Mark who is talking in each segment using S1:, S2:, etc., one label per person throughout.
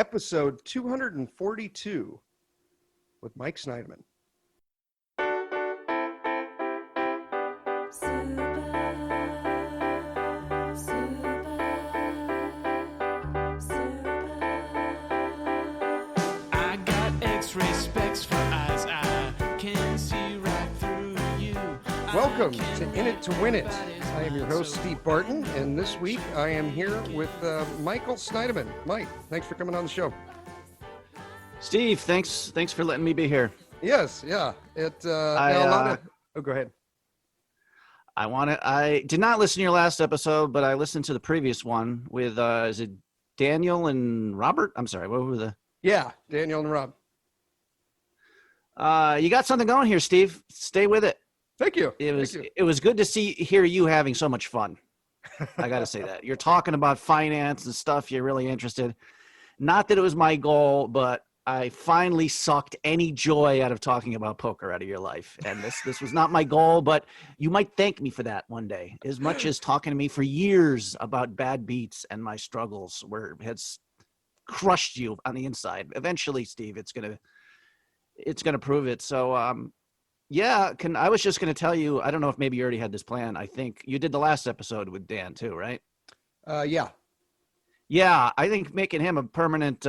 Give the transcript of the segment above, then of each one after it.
S1: episode 242 with Mike Sneideman.
S2: I got X-ray specs for eyes, I can see right through you.
S1: Welcome to In It to Win It. I am your host, Steve Barton, and this week I am here with Michael Sneideman. Mike, thanks for coming on the show.
S3: Steve, thanks for letting me be here.
S1: Yes, yeah. Go ahead.
S3: I did not listen to your last episode, but I listened to the previous one with is it Daniel and Robert? I'm sorry, what were the?
S1: Yeah, Daniel and Rob.
S3: You got something going here, Steve. Stay with it.
S1: Thank you.
S3: It was good to hear you having so much fun. I got to say that. You're talking about finance and stuff. You're really interested. Not that it was my goal, but I finally sucked any joy out of talking about poker out of your life. And this was not my goal, but you might thank me for that one day. As much as talking to me for years about bad beats and my struggles where it has crushed you on the inside. Eventually, Steve, it's gonna prove it. So I was just gonna tell you, I don't know if maybe you already had this plan. I think you did the last episode with Dan too, right?
S1: Yeah.
S3: Yeah, I think making him a permanent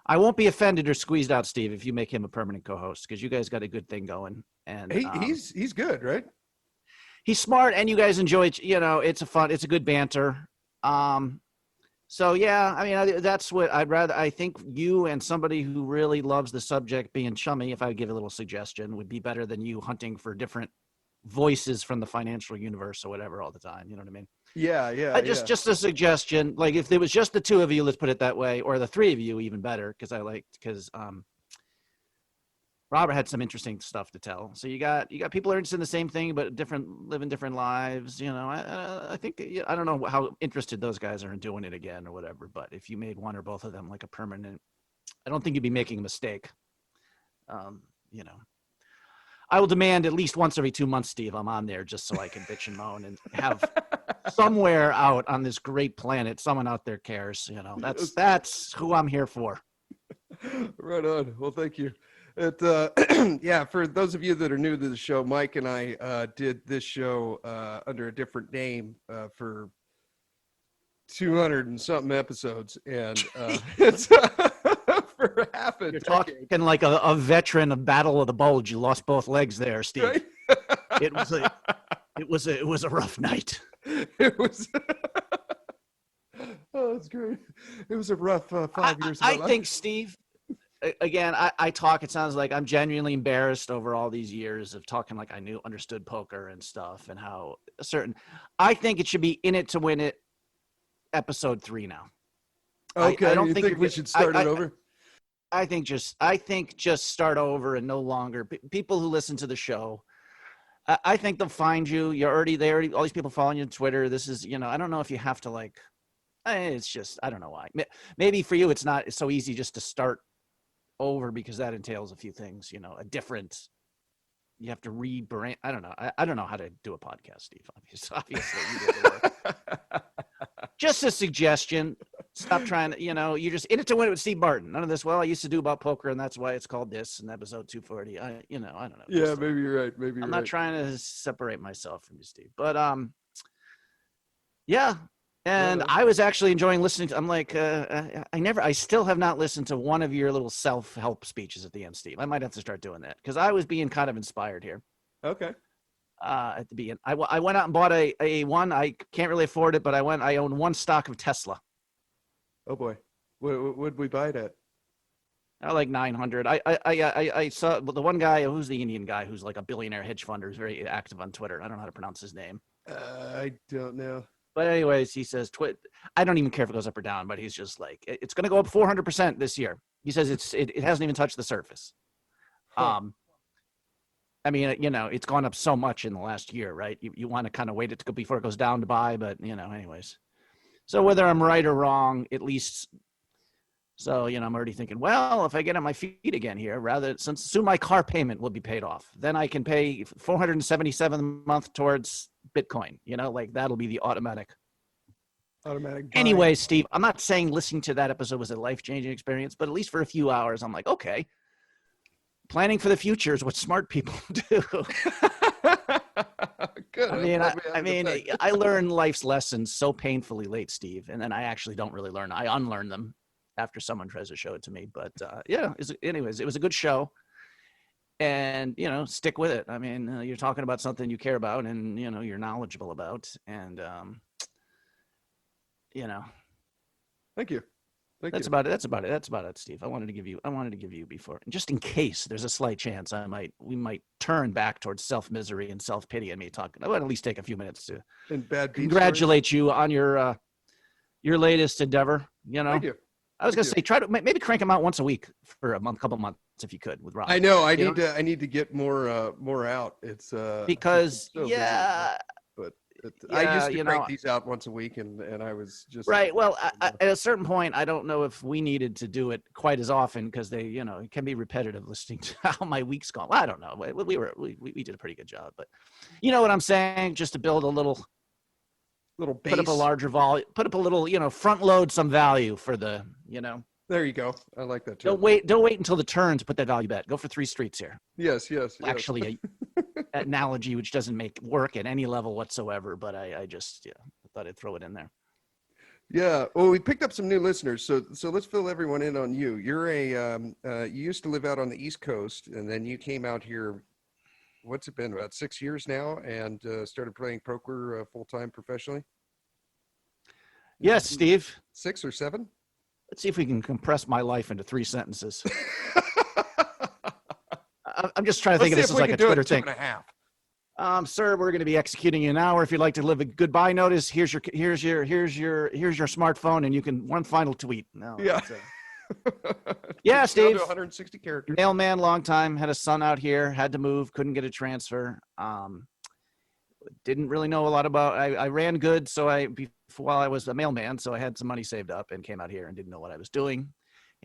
S3: I won't be offended or squeezed out, Steve, if you make him a permanent co-host, because you guys got a good thing going. And
S1: he's good, right?
S3: He's smart, and you guys enjoy it. You know, it's a good banter. So yeah, I mean, that's what I'd rather. I think you and somebody who really loves the subject being chummy, if I would give a little suggestion, would be better than you hunting for different voices from the financial universe or whatever all the time. You know what I mean?
S1: Yeah.
S3: Just a suggestion. Like if there was just the two of you, let's put it that way, or the three of you, even better, because Robert had some interesting stuff to tell. So you got people who are interested in the same thing, but living different lives. You know, I think I don't know how interested those guys are in doing it again or whatever. But if you made one or both of them like a permanent, I don't think you'd be making a mistake. You know. I will demand at least once every 2 months, Steve, I'm on there just so I can bitch and moan and have somewhere out on this great planet, someone out there cares. You know, that's who I'm here for.
S1: Right on. Well, thank you. Yeah, for those of you that are new to the show, Mike and I did this show under a different name for 200 and something episodes, and it's for half a
S3: You're
S1: decade.
S3: talking like a veteran of Battle of the Bulge. You lost both legs there, Steve.
S1: Right?
S3: It was a rough night.
S1: It was. Oh, that's great. It was a rough 5 years.
S3: I think, Steve. Again, I talk. It sounds like I'm genuinely embarrassed over all these years of talking like I understood poker and stuff, and how I think it should be In It to Win It, episode 3 now.
S1: Okay,
S3: I don't
S1: think we should start it over.
S3: I think just start over and no longer people who listen to the show. I think they'll find you. You're already there. All these people following you on Twitter. This is, I don't know if you have to like. It's just I don't know why. Maybe for you it's not so easy just to start over because that entails a few things. A different. You have to read brain. I don't know. I don't know how to do a podcast, Steve. Obviously, you did the work. Just a suggestion. Stop trying to, you're just In It to Win It with Steve Barton. None of this, well, I used to do about poker and that's why it's called this in episode 240. I don't know.
S1: Yeah, maybe you're right. I'm
S3: not trying to separate myself from you, Steve. But, yeah. And I was actually enjoying listening to, I'm like, I still have not listened to one of your little self-help speeches at the end, Steve. I might have to start doing that because I was being kind of inspired here.
S1: Okay.
S3: At the beginning, I went out and bought a one. I can't really afford it, but I own one stock of Tesla.
S1: Oh boy, what would we buy it at?
S3: Like 900. I saw the one guy who's the Indian guy who's like a billionaire hedge funder who's very active on Twitter. I don't know how to pronounce his name.
S1: I don't know.
S3: But anyways, he says I don't even care if it goes up or down, but he's just like it's going to go up 400% this year. He says it hasn't even touched the surface. Huh. I mean, it's gone up so much in the last year, right? You want to kind of wait it to go before it goes down to buy, but anyways. So whether I'm right or wrong, at least, so, I'm already thinking, well, if I get on my feet again here, since soon my car payment will be paid off, then I can pay $477 a month towards Bitcoin, like that'll be the automatic.
S1: Automatic.
S3: Anyway, Steve, I'm not saying listening to that episode was a life-changing experience, but at least for a few hours, I'm like, okay, planning for the future is what smart people do.
S1: Good.
S3: I mean, I learned life's lessons so painfully late, Steve, and then I actually don't really learn. I unlearn them after someone tries to show it to me. But yeah, anyways, it was a good show, and stick with it. I mean, you're talking about something you care about, and you're knowledgeable about, and
S1: Thank you.
S3: That's about it, Steve. I wanted to give you before, just in case there's a slight chance we might turn back towards self-misery and self-pity and me talking. I would at least take a few minutes to congratulate you on your latest endeavor.
S1: Thank you.
S3: I was going to say, try to maybe crank them out once a week for a couple months if you could with Rob.
S1: I know. I need to get more out. It's
S3: because
S1: so I used to crank these out once a week, and I was just
S3: right. Well, at a certain point, I don't know if we needed to do it quite as often because they, it can be repetitive listening to how my week's gone. Well, I don't know. We did a pretty good job, but you know what I'm saying? Just to build a little base. Put up a larger volume, put up a little, front load some value for the,
S1: There you go. I like that too.
S3: Don't wait until the turn to put that value bet. Go for 3 streets here.
S1: Yes.
S3: Actually, an analogy which doesn't work at any level whatsoever, but I just thought I'd throw it in there.
S1: Yeah. Well, we picked up some new listeners, so let's fill everyone in on you. You're you used to live out on the East Coast, and then you came out here. What's it been, about 6 years now, and started playing poker full-time professionally?
S3: Yes, Steve.
S1: 6 or 7?
S3: Let's see if we can compress my life into 3 sentences. I'm just trying to think of this as like a Twitter thing.
S1: 2.5.
S3: Sir, we're going to be executing in an hour. If you'd like to leave a goodbye notice, here's your smartphone, and you can one final tweet. No,
S1: yeah.
S3: Yeah, Steve.
S1: 160 characters.
S3: Mailman, long time. Had a son out here. Had to move. Couldn't get a transfer. Didn't really know a lot about. I ran good, so while I was a mailman, so I had some money saved up and came out here and didn't know what I was doing,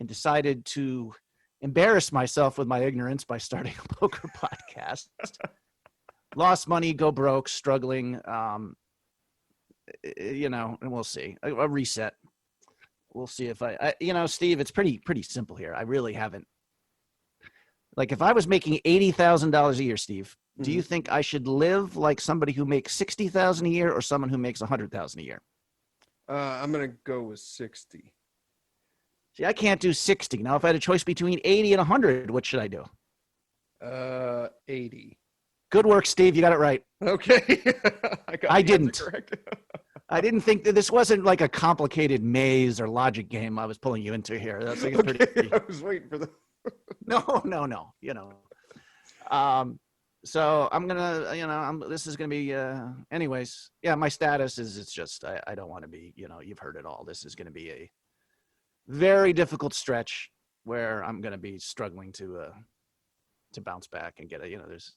S3: and decided to embarrass myself with my ignorance by starting a poker podcast. Lost money, go broke, struggling. And we'll see. A reset. We'll see if Steve, it's pretty simple here. I really haven't. Like, if I was making $80,000 a year, Steve, do you think I should live like somebody who makes $60,000 a year or someone who makes $100,000 a year?
S1: I'm gonna go with 60.
S3: See, I can't do 60. Now, if I had a choice between 80 and 100, what should I do?
S1: 80.
S3: Good work, Steve. You got it right.
S1: Okay.
S3: I didn't. I didn't think that this wasn't like a complicated maze or logic game I was pulling you into here. That's like pretty.
S1: I was waiting for the.
S3: No. So I'm gonna, this is gonna be. Anyways, yeah. My status is it's just I don't want to be. You've heard it all. This is gonna be a very difficult stretch where I'm gonna be struggling to bounce back and get there's.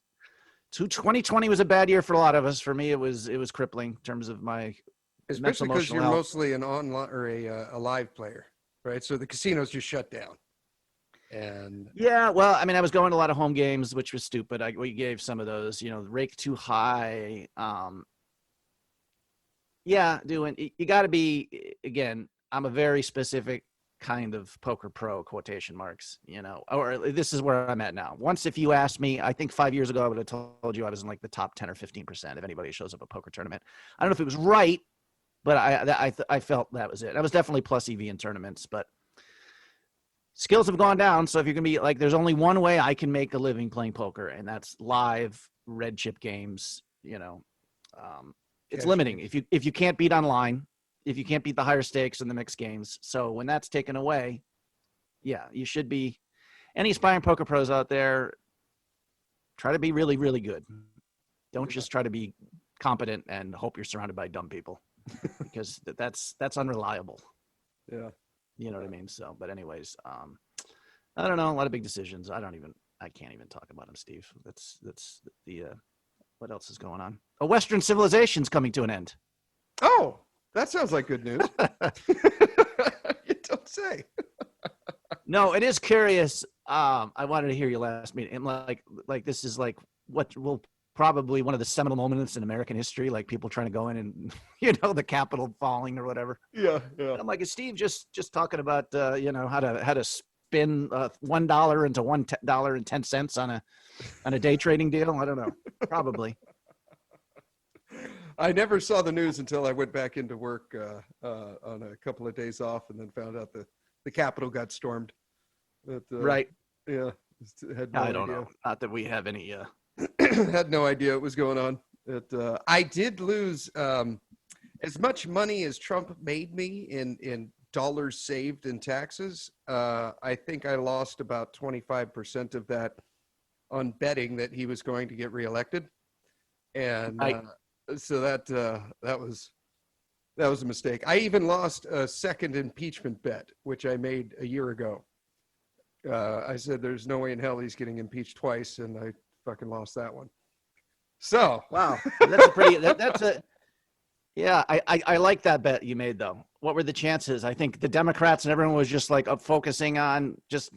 S3: 2020 was a bad year for a lot of us. For me, it was crippling in terms of my
S1: especially because you're
S3: health.
S1: Mostly an online or a live player, right? So the casinos just shut down. And
S3: yeah, well, I mean, I was going to a lot of home games, which was stupid. We gave some of those, rake too high. Yeah, you got to be, again, I'm a very specific kind of poker pro, quotation marks, or this is where I'm at now. Once, if you asked me, I think 5 years ago, I would have told you I was in like the top 10 or 15% if anybody shows up at a poker tournament. I don't know if it was right, but I felt that was it. I was definitely plus EV in tournaments, but skills have gone down. So if you're going to be like, there's only one way I can make a living playing poker, and that's live red chip games, it's limiting. If you can't beat online, if you can't beat the higher stakes in the mixed games. So when that's taken away, yeah, you should be. Any aspiring poker pros out there, try to be really, really good. Don't just try to be competent and hope you're surrounded by dumb people, because that's unreliable.
S1: Yeah.
S3: You know what I mean? So, but anyways, I don't know. A lot of big decisions. I can't even talk about them, Steve. That's the, what else is going on? A Western civilization's coming to an end.
S1: Oh, that sounds like good news. You don't say.
S3: No, it is curious. I wanted to hear your last meeting. And like this is like what will probably one of the seminal moments in American history, like people trying to go in and, the Capitol falling or whatever.
S1: Yeah.
S3: And I'm like, is Steve just talking about, how to spin $1 into $1.10 on a day trading deal? I don't know. Probably.
S1: I never saw the news until I went back into work on a couple of days off, and then found out that the Capitol got stormed. But,
S3: Right.
S1: Yeah. Had no
S3: I don't
S1: idea.
S3: know. Not that we have any.
S1: Had no idea what was going on. I did lose as much money as Trump made me in dollars saved in taxes. I think I lost about 25% of that on betting that he was going to get reelected, and so that was a mistake. I even lost a second impeachment bet, which I made a year ago. I said, "There's no way in hell he's getting impeached twice," and I fucking lost that one. So
S3: wow, that's a pretty. That's a. Yeah, I like that bet you made though. What were the chances? I think the Democrats and everyone was just like focusing on just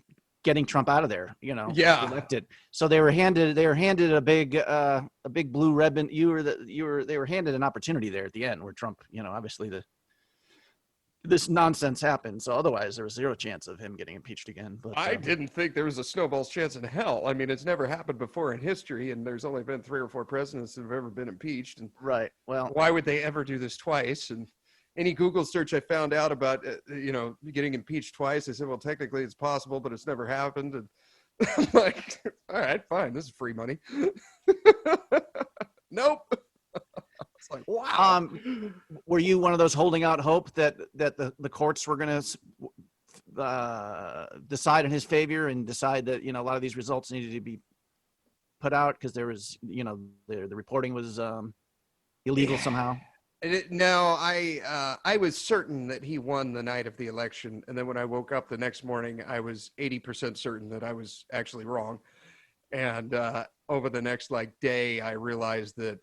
S3: getting Trump out of there,
S1: Yeah.
S3: elected. So they were handed a big blue ribbon. They were handed an opportunity there at the end where Trump, obviously this nonsense happened. So otherwise there was zero chance of him getting impeached again. But
S1: I didn't think there was a snowball's chance in hell. I mean, it's never happened before in history, and there's only been 3 or 4 presidents that have ever been impeached. And
S3: right. Well,
S1: why would they ever do this twice? And any Google search I found out about, getting impeached twice, I said, well, technically it's possible, but it's never happened. And I'm like, all right, fine. This is free money. Nope. It's like, wow.
S3: Were you one of those holding out hope that the courts were going to decide in his favor and decide that, a lot of these results needed to be put out because there was, the reporting was illegal somehow?
S1: No, I was certain that he won the night of the election. And then when I woke up the next morning, I was 80% certain that I was actually wrong. And over the next day, I realized that,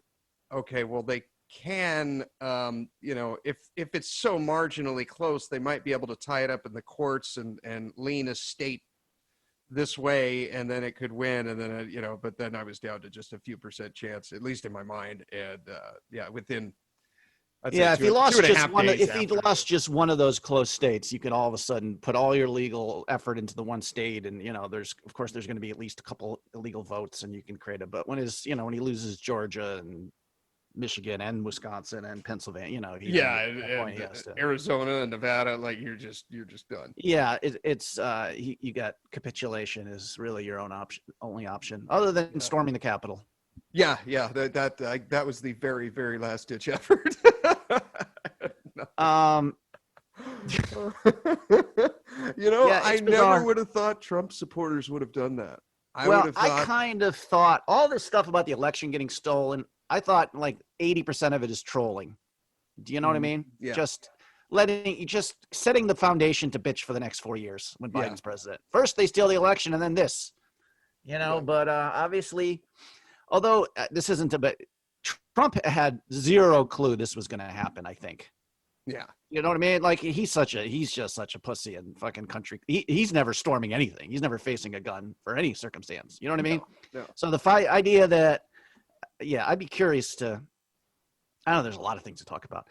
S1: okay, well, they can, if it's so marginally close, they might be able to tie it up in the courts and lean a state this way, and then it could win. And then, but then I was down to just a few percent chance, at least in my mind. And within,
S3: if he lost just one of those close states, you could all of a sudden put all your legal effort into the one state, and there's going to be at least a couple illegal votes, and you can create a. But when he loses Georgia and Michigan and Wisconsin and Pennsylvania,
S1: Arizona and Nevada, you're just done.
S3: Yeah, it's you got capitulation is really your only option other than storming the Capitol.
S1: Yeah, that was the very, very last ditch effort. I never would have thought Trump supporters would have done that.
S3: I kind of thought all this stuff about the election getting stolen, I thought 80% of it is trolling. Do you know what I mean?
S1: Yeah.
S3: Just setting the foundation to bitch for the next 4 years when Biden's president. First they steal the election and then this, but obviously, although this isn't but Trump had zero clue this was going to happen, I think.
S1: Yeah.
S3: You know what I mean? He's just such a pussy in fucking country. He's never storming anything. He's never facing a gun for any circumstance. You know what I mean?
S1: No.
S3: So the idea that, I'd be curious to, I know there's a lot of things to talk about,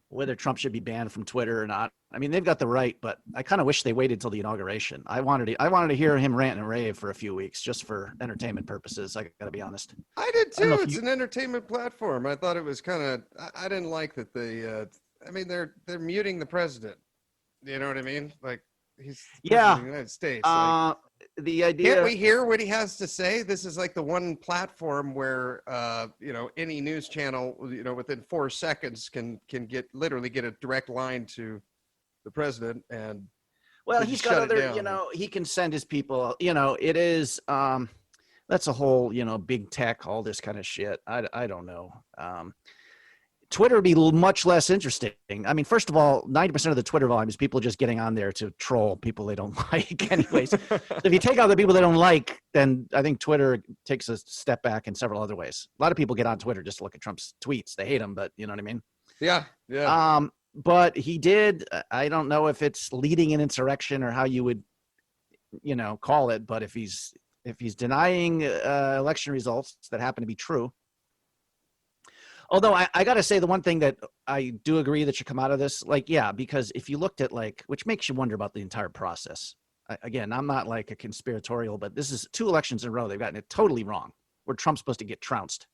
S3: whether Trump should be banned from Twitter or not. I mean, they've got the right, but I kind of wish they waited till the inauguration. I wanted to hear him rant and rave for a few weeks just for entertainment purposes. I got to be honest.
S1: I did too. It's an entertainment platform. I thought it was kind of, I didn't like that they're muting the president. You know what I mean? He's the president of the United States.
S3: The idea.
S1: Can't we hear what he has to say? This is the one platform where, any news channel, within 4 seconds can get a direct line to the president. And
S3: he's got other, he can send his people, it is, that's a whole, big tech, all this kind of shit. I don't know. Twitter would be much less interesting. I mean, first of all, 90% of the Twitter volume is people just getting on there to troll people they don't like anyways. If you take out the people they don't like, then I think Twitter takes a step back in several other ways. A lot of people get on Twitter just to look at Trump's tweets. They hate him, but you know what I mean?
S1: Yeah. Yeah.
S3: But he did, I don't know if it's leading an insurrection or how you would, call it, but if he's if he's denying election results that happen to be true. Although I got to say, the one thing that I do agree that should come out of this, like, yeah, because if you looked at, like, which makes you wonder about the entire process. Again, I'm not like a conspiratorial, but this is 2 elections in a row. They've gotten it totally wrong, where Trump's supposed to get trounced.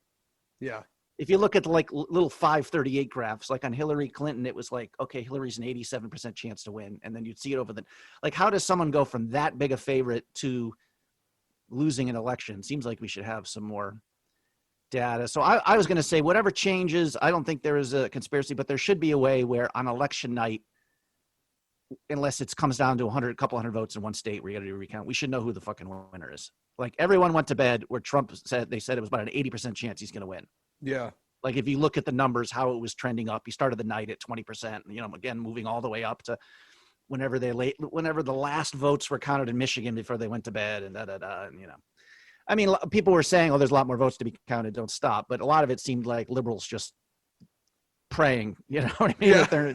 S1: Yeah.
S3: If you look at like little 538 graphs, like on Hillary Clinton, it was like, okay, Hillary's an 87% chance to win. And then you'd see it over the, like, how does someone go from that big a favorite to losing an election? Seems like we should have some more data. So I was going to say, whatever changes, I don't think there is a conspiracy, but there should be a way where on election night, unless it comes down to a couple hundred votes in one state where you got to do a recount, we should know who the fucking winner is. Like, everyone went to bed where Trump said, they said it was about an 80% chance he's going to win.
S1: Yeah.
S3: Like, if you look at the numbers, how it was trending up, he started the night at 20%, you know, again, moving all the way up to whenever the last votes were counted in Michigan before they went to bed, and and, you know, I mean, people were saying, oh, there's a lot more votes to be counted, don't stop. But a lot of it seemed like liberals just praying, you know what I mean?
S1: Yeah.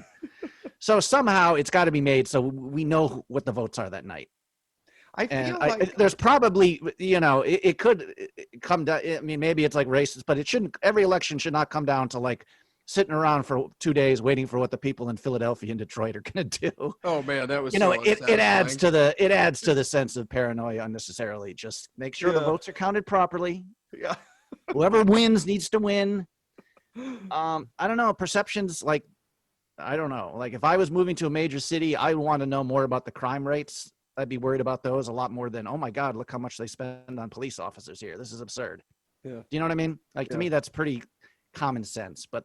S3: So somehow it's got to be made so we know what the votes are that night.
S1: I feel like
S3: there's probably, you know, it could come down. I mean, maybe it's like racist, but it shouldn't. Every election should not come down to like sitting around for 2 days waiting for what the people in Philadelphia and Detroit are going to do.
S1: Oh man, that was,
S3: you know,
S1: so
S3: it adds to the sense of paranoia unnecessarily. Just make sure the votes are counted properly.
S1: Yeah.
S3: Whoever wins needs to win. I don't know. Perceptions, like, I don't know. Like, if I was moving to a major city, I want to know more about the crime rates. I'd be worried about those a lot more than, oh my God, look how much they spend on police officers here. This is absurd.
S1: Yeah.
S3: Do you know what I mean? Like, to me, that's pretty common sense, but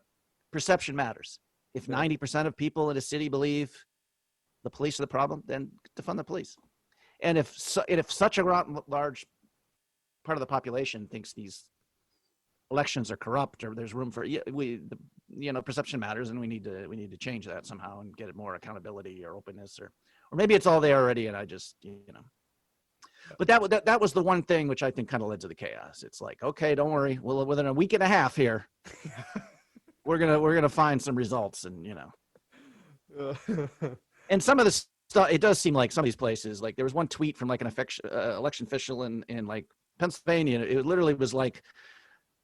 S3: perception matters. If 90% of people in a city believe the police are the problem, then defund the police. And if such a large part of the population thinks these elections are corrupt, or there's room for, perception matters, and we need to change that somehow and get it more accountability or openness, or maybe it's all there already and I just, but that was the one thing which I think kind of led to the chaos. It's like, okay, don't worry, well, within a week and a half here, we're gonna find some results, and and some of the stuff, it does seem like some of these places, like there was one tweet from like an election official in like Pennsylvania. It literally was like,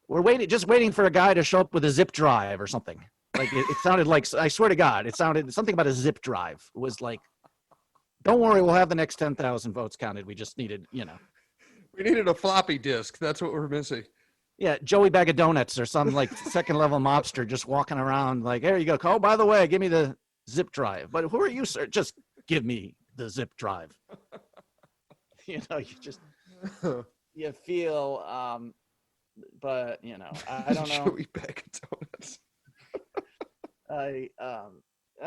S3: we're just waiting for a guy to show up with a zip drive or something. Like it sounded like, I swear to God, it sounded something about a zip drive. It was like, don't worry, we'll have the next 10,000 votes counted. We just needed,
S1: we needed a floppy disk. That's what we're missing.
S3: Yeah, Joey Bag of Donuts or some like second level mobster just walking around like, here you go. Oh, by the way, give me the zip drive. But who are you, sir? Just give me the zip drive. You just, you feel, but I don't know.
S1: Joey Bag of Donuts.
S3: I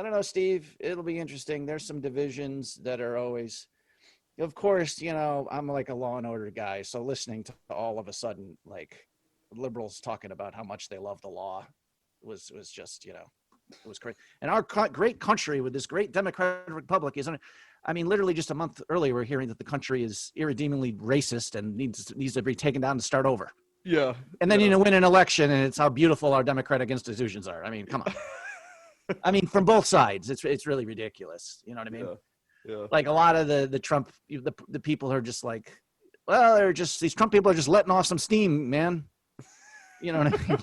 S3: don't know, Steve. It'll be interesting. There's some divisions that are always, of course, I'm like a Law and Order guy. So listening to all of a sudden, like liberals talking about how much they love the law was just, it was crazy. And our great country with this great democratic republic literally just a month earlier, we're hearing that the country is irredeemably racist and needs to be taken down to start over.
S1: Yeah.
S3: And then, win an election, and it's how beautiful our democratic institutions are. I mean, come on. I mean, from both sides, it's really ridiculous. You know what I mean?
S1: Yeah.
S3: Like a lot of the Trump, the people are just like, well, these Trump people are just letting off some steam, man. You know what I mean?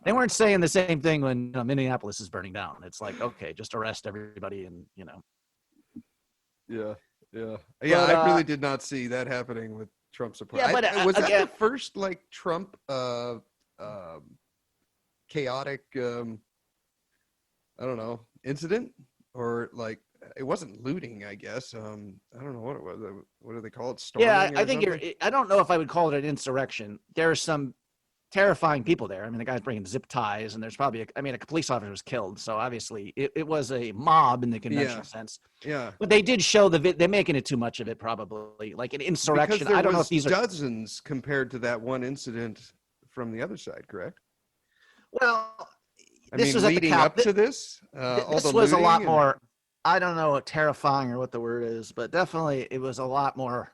S3: They weren't saying the same thing when Minneapolis is burning down. It's like, okay, just arrest everybody, and
S1: Yeah. I really did not see that happening with Trump support.
S3: Yeah, but
S1: was that the first like Trump chaotic I don't know, incident? Or like, it wasn't looting, I guess. I don't know what it was. What do they call it? Storming?
S3: Yeah, I think I don't know if I would call it an insurrection. There are some terrifying people there. I mean, the guy's bringing zip ties, and there's probably a police officer was killed. So obviously it was a mob in the conventional sense.
S1: Yeah.
S3: But they did show they're making it too much of it, probably like an insurrection.
S1: Because there
S3: I don't know
S1: was
S3: if these are
S1: dozens compared to that one incident from the other side, correct?
S3: Well,
S1: this was leading up to this.
S3: This was a lot more. I don't know what terrifying or what the word is, but definitely it was a lot more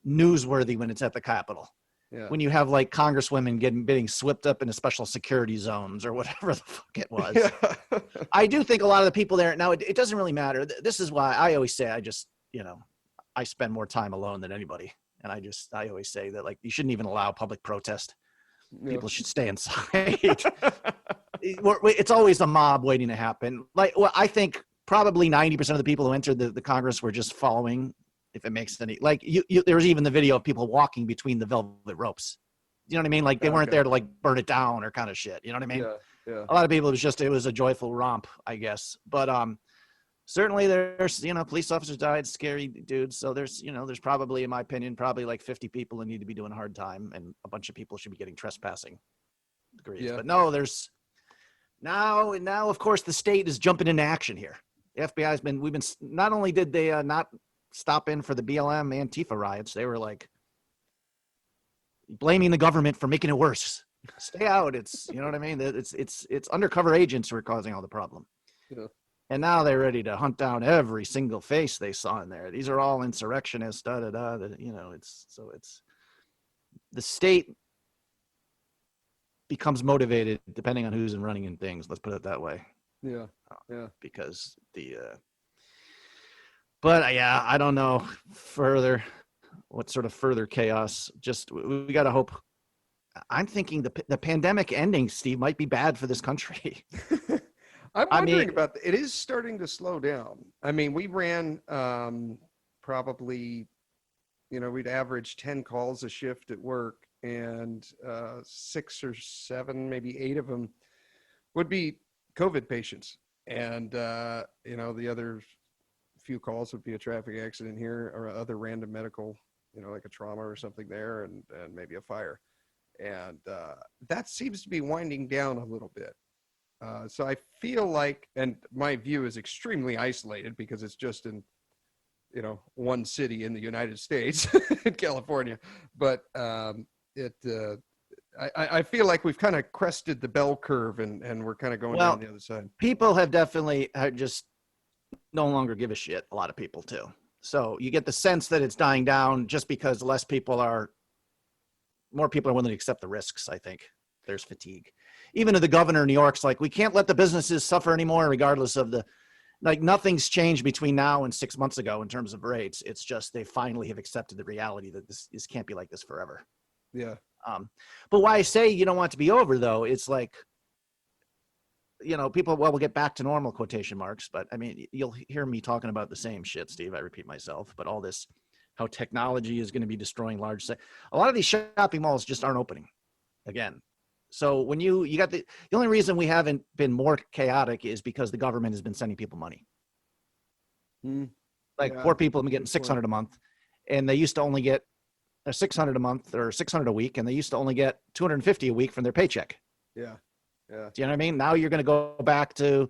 S3: newsworthy when it's at the Capitol.
S1: Yeah.
S3: When you have like congresswomen getting swept up into special security zones or whatever the fuck it was.
S1: Yeah.
S3: I do think a lot of the people there now, it doesn't really matter. This is why I always say I just, I spend more time alone than anybody. And I always say that, like, you shouldn't even allow public protest.
S1: Yeah.
S3: People should stay inside. It's always a mob waiting to happen. Like, well, I think probably 90% of the people who entered the Congress were just following, if it makes any, like, there was even the video of people walking between the velvet ropes. You know what I mean? Like, they weren't there to, like, burn it down or kind of shit. You know what I mean?
S1: Yeah. Yeah.
S3: A lot of people, it was a joyful romp, I guess. But certainly there's, police officers died, scary dudes. So there's probably, in my opinion, probably like 50 people who need to be doing hard time, and a bunch of people should be getting trespassing degrees.
S1: Yeah.
S3: But no, there's now, of course, the state is jumping into action here. The FBI's not only did they not stop in for the BLM Antifa riots, they were like blaming the government for making it worse. Stay out. It's, you know what I mean? It's undercover agents who are causing all the problem.
S1: Yeah.
S3: And now they're ready to hunt down every single face they saw in there. These are all insurrectionists, it's the state becomes motivated depending on who's running in things. Let's put it that way.
S1: Yeah. Yeah.
S3: Because but yeah, I don't know what sort of further chaos. Just, we got to hope. I'm thinking the pandemic ending, Steve, might be bad for this country.
S1: I'm wondering about that. It is starting to slow down. I mean, we ran probably, we'd average 10 calls a shift at work, and 6 or 7, maybe 8 of them would be COVID patients. And, the other few calls would be a traffic accident here or other random medical, like a trauma or something there, and maybe a fire. And that seems to be winding down a little bit. So I feel like, and my view is extremely isolated because it's just in, one city in the United States, in California. But I feel like we've kind of crested the bell curve, and we're kind of going down the other side.
S3: People have definitely just no longer give a shit. A lot of people too. So you get the sense that it's dying down just because more people are willing to accept the risks. I think there's fatigue. Even the governor of New York's like, we can't let the businesses suffer anymore, regardless of nothing's changed between now and 6 months ago in terms of rates. It's just, they finally have accepted the reality that this can't be like this forever.
S1: Yeah.
S3: But why I say you don't want it to be over, though, it's like, people, we'll get back to normal, quotation marks. But I mean, you'll hear me talking about the same shit, Steve. I repeat myself, but all this, how technology is going to be destroying a lot of these shopping malls just aren't opening again. So when you got the only reason we haven't been more chaotic is because the government has been sending people money. Poor people have been getting $600 a month, and they used to only get $600 a month or $600 a week, and they used to only get $250 a week from their paycheck.
S1: Yeah. Yeah.
S3: Do you know what I mean? Now you're going to go back to a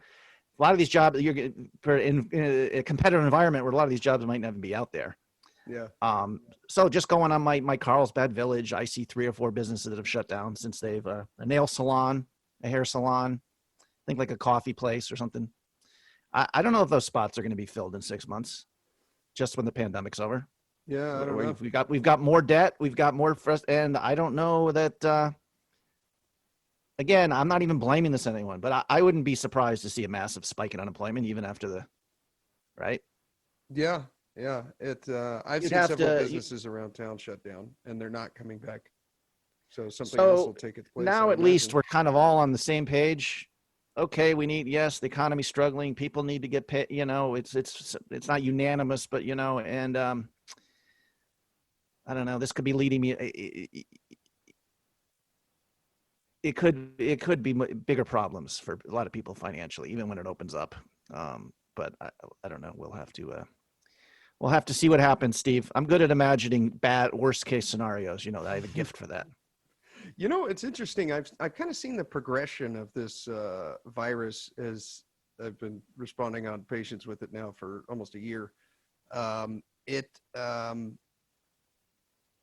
S3: lot of these jobs. You're in a competitive environment where a lot of these jobs might not even be out there.
S1: Yeah.
S3: So just going on my Carlsbad Village, I see 3 or 4 businesses that have shut down since they've a nail salon, a hair salon, I think like a coffee place or something. I don't know if those spots are going to be filled in 6 months, just when the pandemic's over.
S1: Yeah, I don't know.
S3: We've got more debt, we've got more and I don't know that. Again, I'm not even blaming this on anyone, but I wouldn't be surprised to see a massive spike in unemployment even after right.
S1: Yeah. Yeah, I've seen several businesses around town shut down, and they're not coming back. So something else will take its place.
S3: Now at least we're kind of all on the same page. Okay, the economy's struggling. People need to get paid. It's not unanimous, but and I don't know. This could be leading me. It could be bigger problems for a lot of people financially, even when it opens up. But I don't know. We'll have to see what happens, Steve. I'm good at imagining worst case scenarios. I have a gift for that.
S1: It's interesting. I've kind of seen the progression of this virus as I've been responding on patients with it now for almost a year.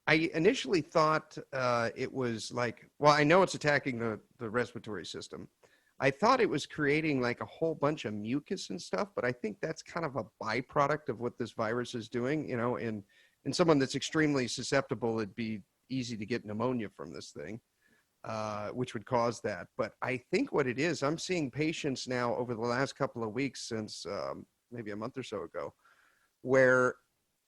S1: I initially thought it was like, I know it's attacking the respiratory system. I thought it was creating like a whole bunch of mucus and stuff, but I think that's kind of a byproduct of what this virus is doing. In someone that's extremely susceptible, it'd be easy to get pneumonia from this thing, which would cause that. But I think what it is, I'm seeing patients now over the last couple of weeks since maybe a month or so ago, where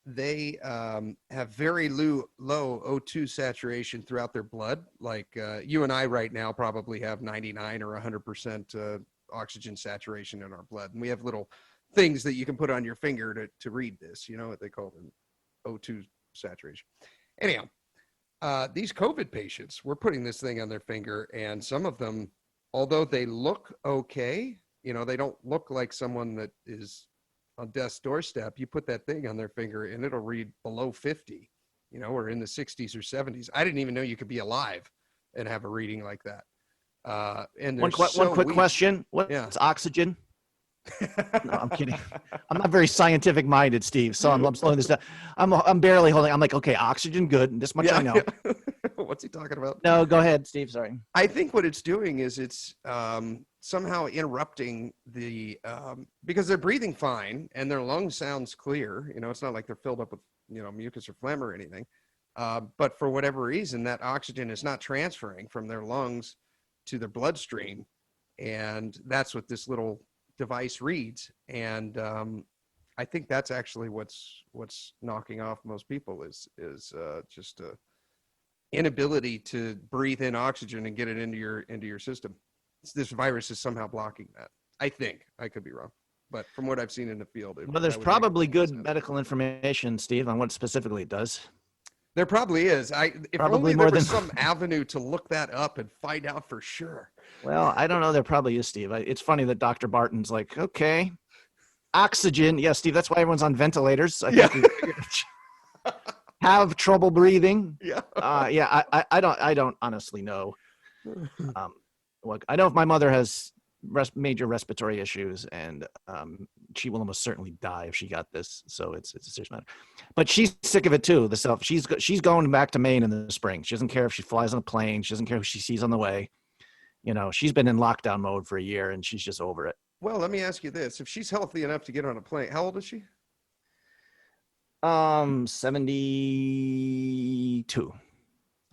S1: they have very low O2 saturation throughout their blood. Like you and I right now probably have 99 or 100% oxygen saturation in our blood. And we have little things that you can put on your finger to read this. You know what they call them? O2 saturation. Anyhow, these COVID patients, we're putting this thing on their finger, and some of them, although they look okay, you know, they don't look like someone that is on death's doorstep. You put that thing on their finger and it'll read below 50, you know, or in the 60s or 70s. I didn't even know you could be alive and have a reading like that. And
S3: One quick question.
S1: Yeah.
S3: What's oxygen? No, I'm kidding. I'm not very scientific minded, Steve. So I'm slowing this down. I'm barely holding. I'm like, okay, oxygen, good. This much I know.
S1: Yeah. What's he talking about?
S3: No, go ahead, Steve. Sorry.
S1: I think what it's doing is it's somehow interrupting the because they're breathing fine and their lung sounds clear. You know, it's not like they're filled up with, you know, mucus or phlegm or anything. But for whatever reason, that oxygen is not transferring from their lungs to their bloodstream, and that's what this little device reads. And I think that's actually what's knocking off most people is just a inability to breathe in oxygen and get it into your system. This virus is somehow blocking that. I think. I could be wrong, but from what I've seen in the field,
S3: Well, there's probably good medical information, Steve, on what specifically it does.
S1: There probably is. If
S3: Probably
S1: only
S3: more
S1: there was
S3: than-
S1: some avenue to look that up and find out for sure.
S3: Well, I don't know. There probably is, Steve. It's funny that Dr. Barton's like, okay, oxygen. Yeah, Steve, that's why everyone's on ventilators. I think we have trouble breathing.
S1: Yeah.
S3: Yeah, I don't honestly know. Look, I know if my mother has major respiratory issues, and she will almost certainly die if she got this. So it's a serious matter. But she's sick of it too. She's going back to Maine in the spring. She doesn't care if she flies on a plane. She doesn't care who she sees on the way. You know, she's been in lockdown mode for a year, and she's just over it.
S1: Well, let me ask you this: if she's healthy enough to get on a plane, how old is she?
S3: 72.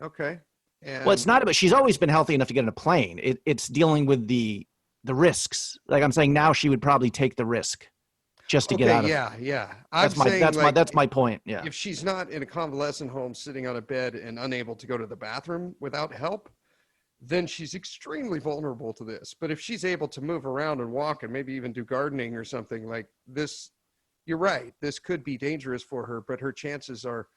S1: Okay. And
S3: Well, it's not about. She's always been healthy enough to get on a plane. It's dealing with the risks. Like I'm saying, now she would probably take the risk just to get out of it.
S1: Yeah.
S3: That's my point. Yeah.
S1: If she's not in a convalescent home sitting on a bed and unable to go to the bathroom without help, then she's extremely vulnerable to this. But if she's able to move around and walk and maybe even do gardening or something like this, you're right. This could be dangerous for her, but her chances are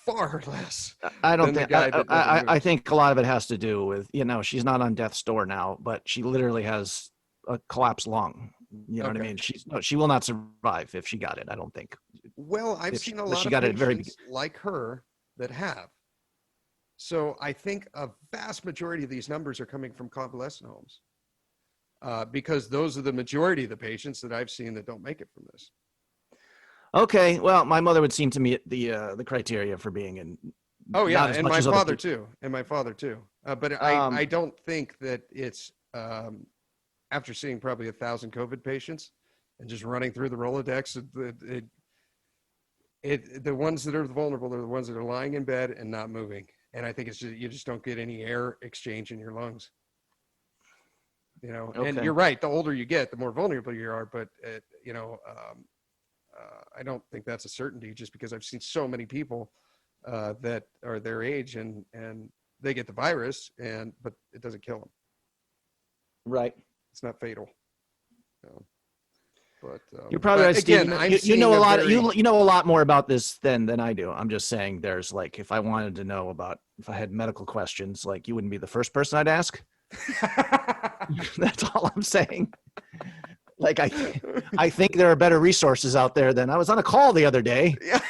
S1: far less.
S3: I don't think. I think a lot of it has to do with, you know, she's not on death's door now, but she literally has a collapsed lung. You know what I mean? She will not survive if she got it. I don't think.
S1: Well, I've seen a lot
S3: she
S1: of
S3: got it
S1: patients like her that have. So I think a vast majority of these numbers are coming from convalescent homes, because those are the majority of the patients that I've seen that don't make it from this.
S3: Okay, well, my mother would seem to meet the criteria for being in.
S1: Oh yeah, and my father
S3: too.
S1: too. But I don't think that it's after seeing probably 1,000 COVID patients and just running through the Rolodex, the ones that are vulnerable are the ones that are lying in bed and not moving. And I think it's just, you just don't get any air exchange in your lungs. You know, and you're right. The older you get, the more vulnerable you are. But you know, I don't think that's a certainty, just because I've seen so many people that are their age and they get the virus, but it doesn't kill them.
S3: Right.
S1: It's not fatal. But
S3: you're probably right,
S1: again,
S3: Steve. You know a lot. You know a lot more about this than I do. I'm just saying, there's like, if I wanted to know about, if I had medical questions, like, you wouldn't be the first person I'd ask. That's all I'm saying. Like, I think there are better resources out there than I was on a call the other day.
S1: Yeah.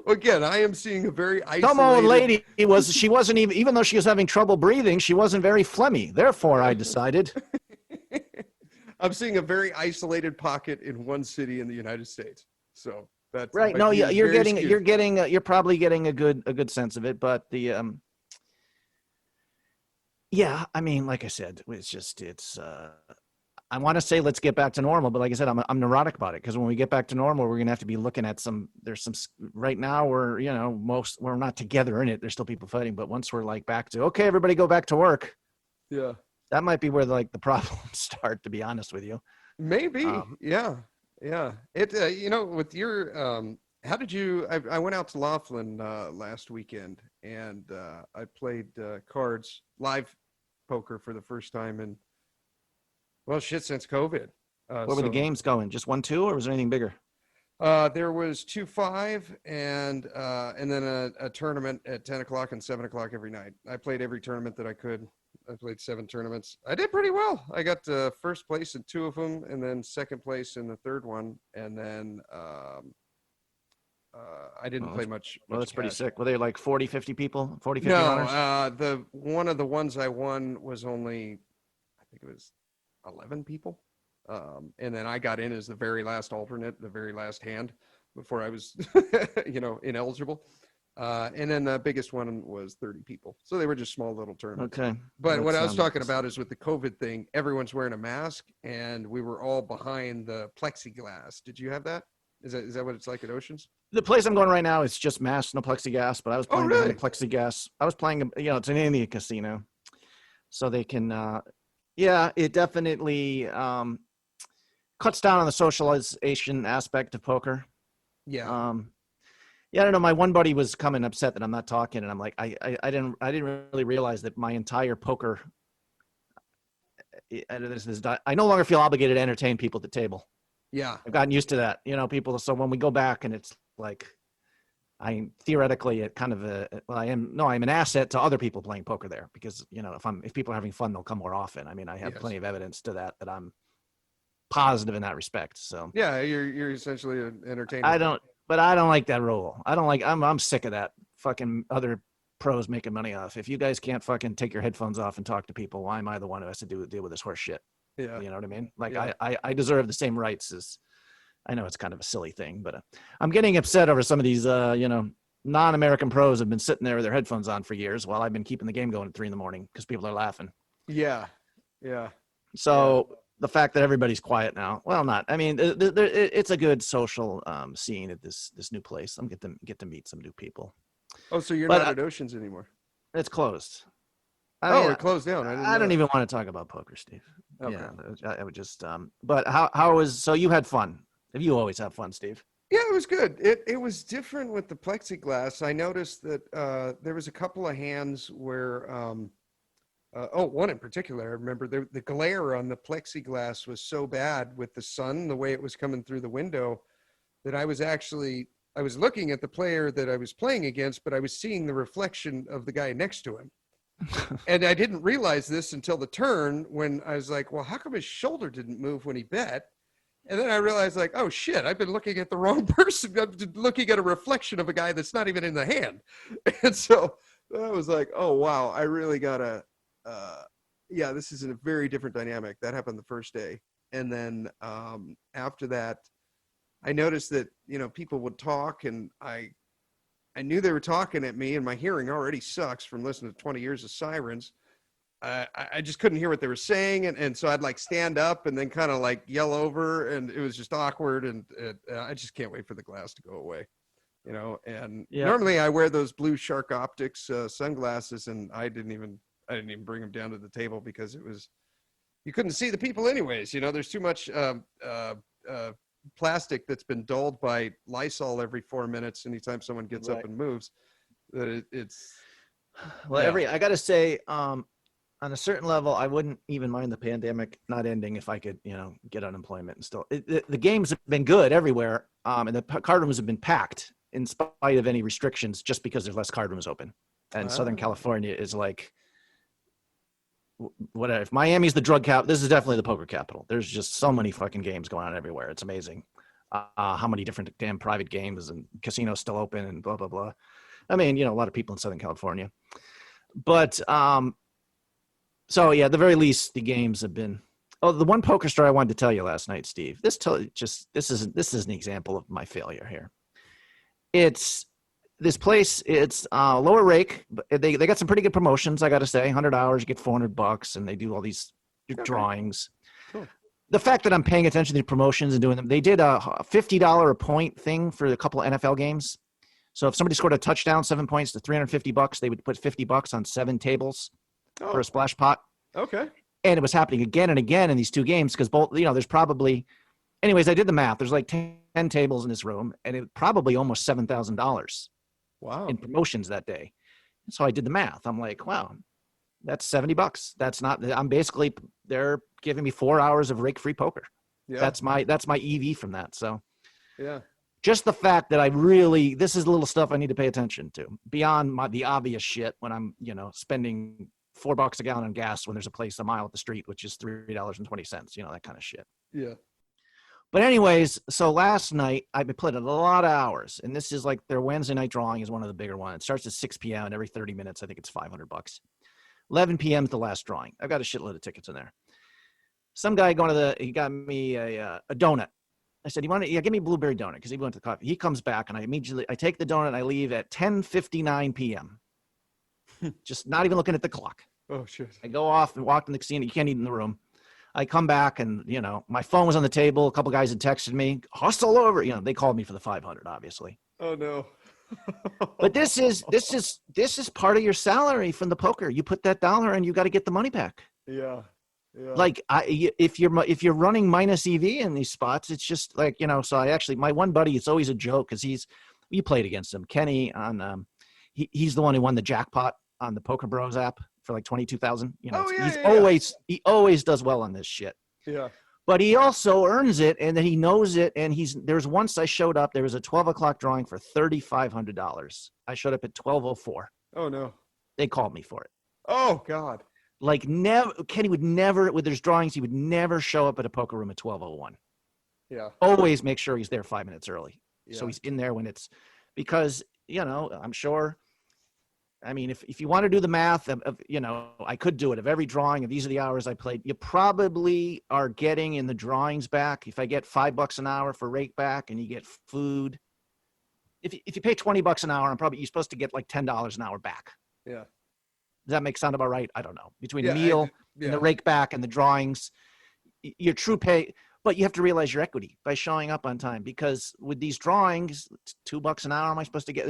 S1: Again, I am seeing a very isolated.
S3: Some old lady she wasn't even though she was having trouble breathing, she wasn't very phlegmy. Therefore, I decided.
S1: I'm seeing a very isolated pocket in one city in the United States. So that's
S3: right. No, you're probably getting a good sense of it, but the yeah, I mean, like I said, it's I want to say let's get back to normal, but like I said, I'm neurotic about it, because when we get back to normal, we're gonna have to be looking at there's some right now we're not together in it. There's still people fighting, but once we're like back to, okay, everybody go back to work.
S1: Yeah.
S3: That might be where the problems start, to be honest with you.
S1: Maybe. Yeah. Yeah. It, with your, how did you, I went out to Laughlin last weekend and I played cards, live poker for the first time in, well, shit, since COVID.
S3: Where were the games going? Just 1-2, or was there anything bigger?
S1: There was 2-5 and then a tournament at 10 o'clock and 7 o'clock every night. I played every tournament that I could. I played 7 tournaments. I did pretty well. I got first place in 2 of them and then second place in the third one. And then I didn't play much.
S3: Well, that's pretty
S1: cash.
S3: sick. Were they like 40, 50 people? 40, 50
S1: No,
S3: runners?
S1: the one of the ones I won was only, I think it was 11 people. And then I got in as the very last alternate, the very last hand before I was, ineligible. And then the biggest one was 30 people. So they were just small little tournaments.
S3: Okay.
S1: But
S3: That
S1: what I was
S3: sounds-
S1: talking about is with the COVID thing, everyone's wearing a mask and we were all behind the plexiglass. Did you have that? Is that what it's like at Oceans?
S3: The place I'm going right now is just masks, no plexiglass, but I was playing
S1: really?
S3: behind the plexiglass. I was playing, it's an Indian casino. So they can, it definitely cuts down on the socialization aspect of poker.
S1: Yeah.
S3: I don't know. My one buddy was coming upset that I'm not talking, and I'm like, I didn't really realize that my entire poker. I no longer feel obligated to entertain people at the table.
S1: Yeah.
S3: I've gotten used to that, people. So when we go back, and it's like, I'm theoretically I'm an asset to other people playing poker there because if people are having fun, they'll come more often. I mean, I have plenty of evidence to that I'm positive in that respect. So
S1: yeah, you're essentially an entertainer.
S3: I don't like that rule. I'm sick of that fucking other pros making money off. If you guys can't fucking take your headphones off and talk to people, why am I the one who has to deal with this horse shit?
S1: Yeah.
S3: You know what I mean? Like
S1: Yeah.
S3: I deserve the same rights as, I know it's kind of a silly thing, but I'm getting upset over some of these, non-American pros have been sitting there with their headphones on for years while I've been keeping the game going at 3 a.m. because people are laughing.
S1: Yeah. Yeah.
S3: So the fact that everybody's quiet now, well, not. I mean, it's a good social scene at this new place. I'm get to meet some new people.
S1: Oh, so you're
S3: But,
S1: not at Oceans anymore?
S3: It's closed.
S1: It closed down.
S3: I don't even want to talk about poker, Steve.
S1: Okay.
S3: Yeah, I would just. But how was? So you had fun? Have you always have fun, Steve?
S1: Yeah, it was good. It was different with the plexiglass. I noticed that there was a couple of hands where, one in particular, I remember the glare on the plexiglass was so bad with the sun, the way it was coming through the window, that I was looking at the player that I was playing against, but I was seeing the reflection of the guy next to him. And I didn't realize this until the turn when I was like, well, how come his shoulder didn't move when he bet? And then I realized, like, oh shit, I've been looking at the wrong person. I'm looking at a reflection of a guy that's not even in the hand. And so I was like, oh wow, I really gotta, this is a very different dynamic. That happened the first day. And then after that, I noticed that, people would talk and I knew they were talking at me and my hearing already sucks from listening to 20 years of sirens. I just couldn't hear what they were saying. And so I'd like stand up and then kind of like yell over and it was just awkward. And I just can't wait for the glass to go away, and normally I wear those blue Shark Optics sunglasses and I didn't even bring them down to the table because you couldn't see the people anyways. There's too much plastic that's been dulled by Lysol every 4 minutes anytime someone gets up and moves. That it's
S3: I gotta say, on a certain level, I wouldn't even mind the pandemic not ending if I could, get unemployment and still. The games have been good everywhere, and the card rooms have been packed in spite of any restrictions, just because there's less card rooms open. And Southern California is like, whatever. If Miami's the drug cap, this is definitely the poker capital. There's just so many fucking games going on everywhere. It's amazing how many different damn private games and casinos still open and blah blah blah. I mean, a lot of people in Southern California, but so yeah, at the very least, the games have been. Oh, the one poker story I wanted to tell you last night, Steve. This is an example of my failure here. It's this place. It's lower rake, but they got some pretty good promotions. I got to say, $100 you get $400, and they do all these drawings.
S1: Cool.
S3: The fact that I'm paying attention to the promotions and doing them, they did a $50 a point thing for a couple of NFL games. So if somebody scored a touchdown, 7 points to $350, they would put $50 on 7 tables for a splash pot.
S1: Okay.
S3: And it was happening again and again in these two games because both, there's probably anyways, I did the math. There's like 10 tables in this room, and it probably almost $7,000
S1: Wow.
S3: in promotions that day. So I did the math. I'm like, wow, that's $70. That's not, I'm basically, they're giving me 4 hours of rake-free poker.
S1: Yeah.
S3: That's my EV from that. So
S1: yeah.
S3: just the fact that I really, this is little stuff I need to pay attention to beyond the obvious shit when I'm, spending $4 a gallon on gas when there's a place a mile up the street, which is $3.20, that kind of shit.
S1: Yeah.
S3: But anyways, so last night I played a lot of hours, and this is like their Wednesday night drawing is one of the bigger ones. It starts at 6 p.m. and every 30 minutes, I think it's $500. 11 p.m. is the last drawing. I've got a shitload of tickets in there. Some guy he got me a donut. I said, give me a blueberry donut, because he went to the coffee. He comes back, and I take the donut and I leave at 10:59 p.m. Just not even looking at the clock.
S1: Oh, shit.
S3: I go off and walk in the casino. You can't eat in the room. I come back, and, my phone was on the table. A couple guys had texted me, hustle over. They called me for the 500, obviously.
S1: Oh, no.
S3: But this is part of your salary from the poker. You put that dollar and you got to get the money back.
S1: Yeah. Yeah.
S3: Like if you're running minus EV in these spots, it's just like, so I actually, my one buddy, it's always a joke, because we played against him, Kenny, on he's the one who won the jackpot on the Poker Bros app for like 22,000. He always does well on this shit.
S1: Yeah.
S3: But he also earns it, and then he knows it. And there's once I showed up, there was a 12 o'clock drawing for $3,500. I showed up at 12:04.
S1: Oh, no.
S3: They called me for it.
S1: Oh, God.
S3: Like Kenny would never, with his drawings, he would never show up at a poker room at 12:01.
S1: Yeah.
S3: Always make sure he's there 5 minutes early.
S1: Yeah.
S3: So he's in there when it's, because, I'm sure, I mean, if you want to do the math of I could do it of every drawing of these are the hours I played, you probably are getting in the drawings back. If I get $5 an hour for rake back and you get food, if you pay $20 an hour, you're supposed to get like $10 an hour back.
S1: Yeah.
S3: Does that make sound about right? I don't know. Between
S1: Yeah,
S3: the meal
S1: yeah.
S3: and the rake back and the drawings, your true pay, but you have to realize your equity by showing up on time, because with these drawings, it's $2 an hour. I'm supposed to get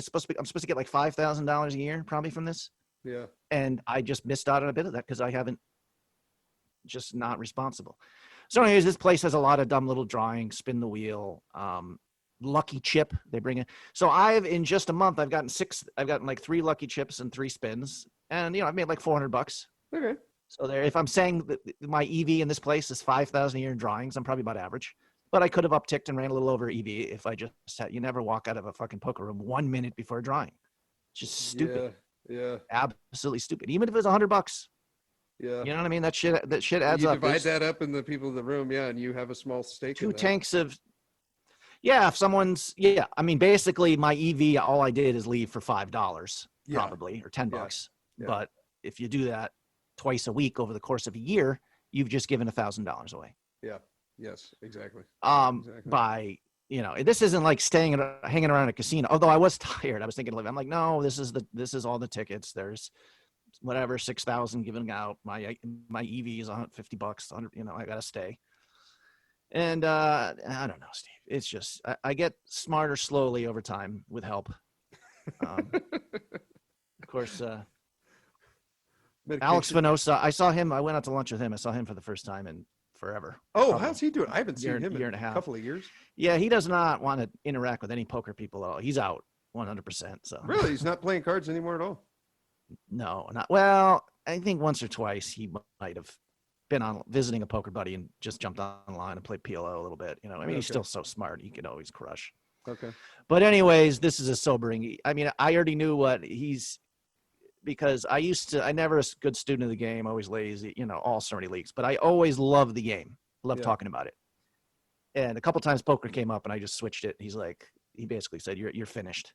S3: like $5,000 a year probably from this.
S1: Yeah.
S3: And I just missed out on a bit of that because I haven't, just not responsible. So anyways, this place has a lot of dumb little drawings, spin the wheel, lucky chip they bring in. So in just a month, I've gotten like 3 lucky chips and 3 spins, and I've made like $400.
S1: Okay.
S3: So if I'm saying that my EV in this place is 5,000 a year in drawings, I'm probably about average. But I could have upticked and ran a little over EV if I just said, you never walk out of a fucking poker room 1 minute before a drawing. Just stupid.
S1: Yeah.
S3: Absolutely stupid. Even if it's $100.
S1: Yeah.
S3: You know what I mean? That shit adds
S1: you
S3: up.
S1: divide that up in the people in the room, yeah, and you have a small stake
S3: 2
S1: in that.
S3: tanks of, if someone's, I mean, basically my EV, all I did is leave for $5 probably, or $10.
S1: Yeah.
S3: But if you do that twice a week over the course of a year, you've just given $1,000 away.
S1: Yeah. Yes, exactly.
S3: By, this isn't like hanging around a casino. Although I was tired. I was thinking, I'm like, no, this is all the tickets. There's whatever, 6,000 given out. My EV is $150, 100, I got to stay. And I don't know, Steve. It's just, I get smarter slowly over time with help. Of course, Alex Venosa, I saw him. I went out to lunch with him. I saw him for the first time in forever.
S1: Oh, how's he doing? I haven't seen him
S3: year
S1: in
S3: and a half.
S1: a couple of years.
S3: Yeah, he does not want to interact with any poker people at all. He's out 100%. So
S1: really, he's not playing cards anymore at all.
S3: No, not well. I think once or twice he might have been on visiting a poker buddy and just jumped online and played PLO a little bit. I mean, he's still so smart. He can always crush.
S1: Okay.
S3: But anyways, this is a sobering. I mean, I already knew what because I never a good student of the game, always lazy, all so many leagues, but I always loved the game. Loved talking about it. And a couple times poker came up and I just switched it. He basically said, you're finished.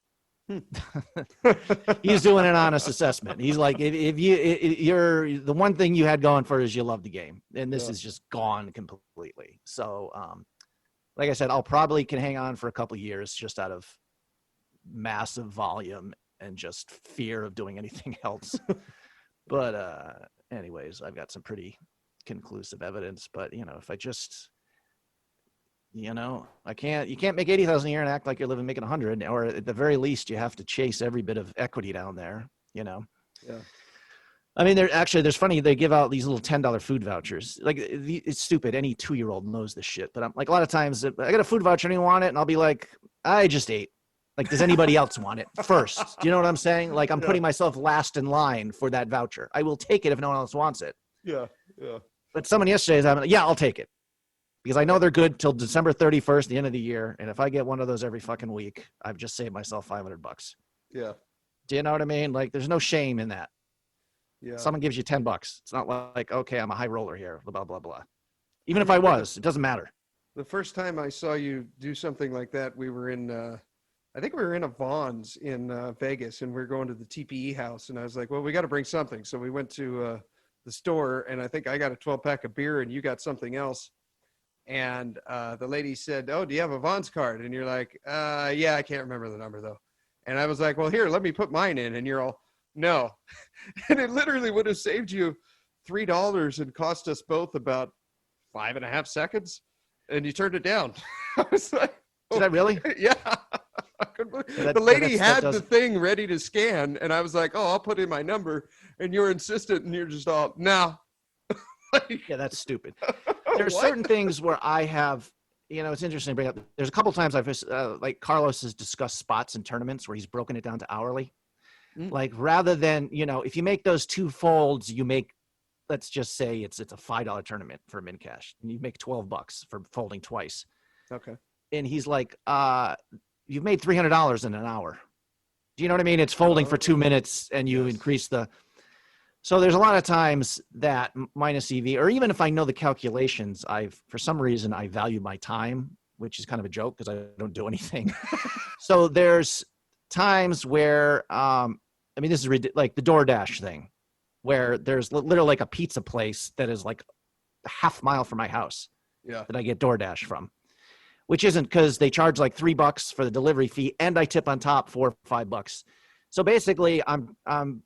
S3: He's doing an honest assessment. He's like, if you're the one thing you had going for is you love the game, and this is just gone completely. So, like I said, I'll probably can hang on for a couple of years just out of massive volume and just fear of doing anything else. But anyways, I've got some pretty conclusive evidence. But if I just, you can't make 80,000 a year and act like you're making 100, or at the very least, you have to chase every bit of equity down there.
S1: Yeah.
S3: I mean, there's funny. They give out these little $10 food vouchers. Like, it's stupid. Any 2-year-old knows this shit. But I'm like, a lot of times I got a food voucher, anyone want it? And I'll be like, I just ate. Like, does anybody else want it first? Do you know what I'm saying? Like, I'm putting myself last in line for that voucher. I will take it if no one else wants it.
S1: Yeah.
S3: But someone yesterday is having, I'll take it. Because I know they're good till December 31st, the end of the year. And if I get one of those every fucking week, I've just saved myself $500.
S1: Yeah.
S3: Do you know what I mean? Like, there's no shame in that.
S1: Yeah.
S3: Someone gives you $10. It's not like, okay, I'm a high roller here, blah, blah, blah. Even if I was, it doesn't matter.
S1: The first time I saw you do something like that, we were in, I think we were in a Vons in Vegas, and we were going to the TPE house. And I was like, well, we got to bring something. So we went to the store, and I think I got a 12-pack of beer, and you got something else. And the lady said, oh, do you have a Vons card? And you're like, yeah, I can't remember the number, though. And I was like, well, here, let me put mine in. And you're all, no. And it literally would have saved you $3 and cost us both about 5.5 seconds. And you turned it down. I was like,
S3: Did I really?
S1: yeah. The lady had the thing ready to scan. And I was like, oh, I'll put in my number. And you're insistent. And you're just all, no. Like,
S3: yeah, that's stupid. There are certain things where I have, it's interesting to bring up. There's a couple of times I've like Carlos has discussed spots in tournaments where he's broken it down to hourly. Like, rather than, if you make those 2 folds, you make, let's just say it's a $5 tournament for min cash, and you make $12 for folding twice.
S1: Okay.
S3: And he's like, you've made $300 in an hour. Do you know what I mean? It's folding for 2 minutes, and you increase the. So there's a lot of times that minus EV, or even if I know the calculations, for some reason I value my time, which is kind of a joke because I don't do anything. So there's times where, this is like the DoorDash thing, where there's literally like a pizza place that is like a half mile from my house that I get DoorDash from, which isn't because they charge like $3 for the delivery fee and I tip on top $4 or $5. So basically I'm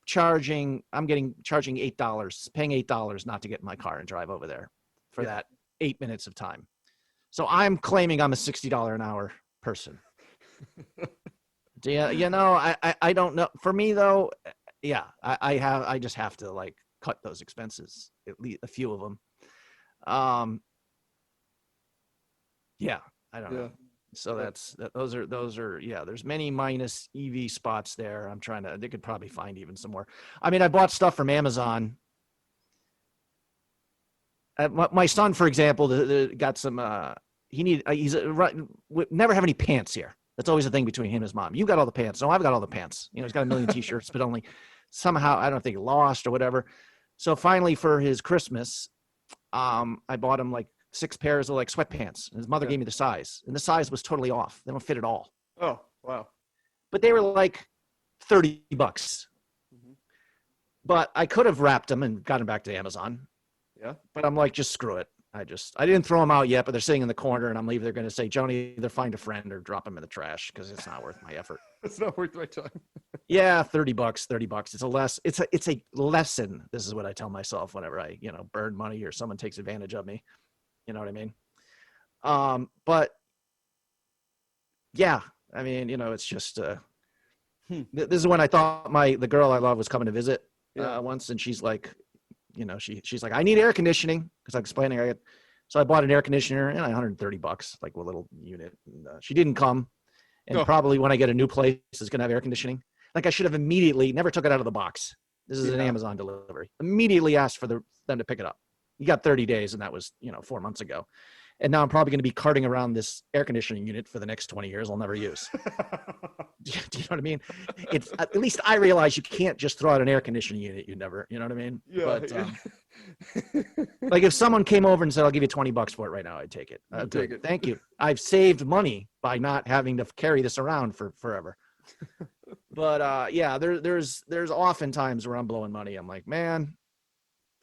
S3: charging $8, paying $8 not to get in my car and drive over there for that 8 minutes of time. So I'm claiming I'm a $60 an hour person. I don't know. For me though, I just have to like cut those expenses, at least a few of them. I don't know. So those are there's many minus EV spots there. They could probably find even some more. I mean, I bought stuff from Amazon. My son, for example, got some, never have any pants here. That's always a thing between him and his mom. You got all the pants. No, I've got all the pants. He's got a million t-shirts, but only somehow, I don't think, lost or whatever. So finally for his Christmas, I bought him like 6 pairs of like sweatpants. And his mother gave me the size, and the size was totally off. They don't fit at all.
S1: Oh, wow.
S3: But they were like $30. But I could have wrapped them and got them back to Amazon.
S1: Yeah.
S3: But I'm like, just screw it. I didn't throw them out yet, but they're sitting in the corner, and I'm either going to say, Joni, either find a friend or drop them in the trash because it's not worth my effort.
S1: It's not worth my time.
S3: Yeah, $30. It's a lesson. This is what I tell myself whenever I, burn money or someone takes advantage of me. You know what I mean? But yeah, I mean, it's just, this is when I thought the girl I love was coming to visit once, and she's like, she's like, I need air conditioning, because I'm explaining. So I bought an air conditioner and $130, like a little unit. And, she didn't come, and probably when I get a new place, it's gonna have air conditioning. Like I should have immediately never took it out of the box. This is an Amazon delivery. Immediately asked for them to pick it up. You got 30 days, and that was 4 months ago. And now I'm probably going to be carting around this air conditioning unit for the next 20 years I'll never use. Do you know what I mean? It's at least I realize you can't just throw out an air conditioning unit. You know what I mean?
S1: Yeah.
S3: But like if someone came over and said, I'll give you $20 for it right now, I'd take it.
S1: Take it.
S3: Thank you. I've saved money by not having to carry this around for forever. But there's often times where I'm blowing money. I'm like, man,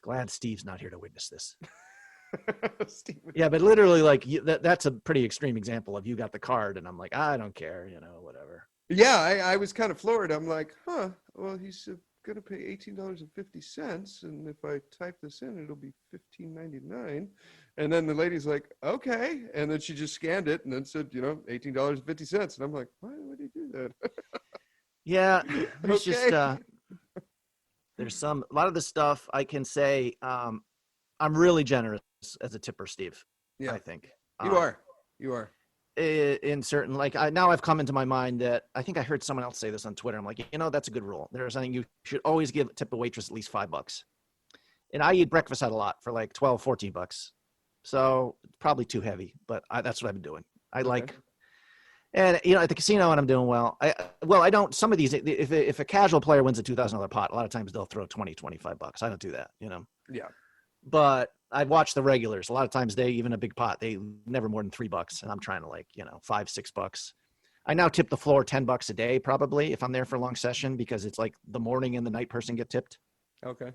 S3: glad Steve's not here to witness this. Yeah, but literally, like that's a pretty extreme example of you got the card, and I'm like, I don't care, whatever.
S1: Yeah, I was kind of floored. I'm like, well, he's going to pay $18.50, and if I type this in, it'll be $15.99. And then the lady's like, okay, and then she just scanned it and then said, $18.50, and I'm like, why would he do that? Yeah, it's
S3: Okay. Just. There's a lot of the stuff I can say. I'm really generous as a tipper, Steve.
S1: Yeah,
S3: I think
S1: you are. You are.
S3: in certain, like, now I've come into my mind that I think I heard someone else say this on Twitter. I'm like, that's a good rule. There's something you should always tip a waitress at least $5. And I eat breakfast out a lot for like 12, $14. So it's probably too heavy, but that's what I've been doing. I like, and at the casino when I'm doing well, I don't, some of these, if a casual player wins a $2,000 pot, a lot of times they'll throw 20, $25. I don't do that,
S1: Yeah.
S3: but I've watched the regulars. A lot of times even a big pot, they never more than $3. And I'm trying to like, $5, $6. I now tip the floor $10 a day, probably, if I'm there for a long session, because it's like the morning and the night person get tipped.
S1: Okay.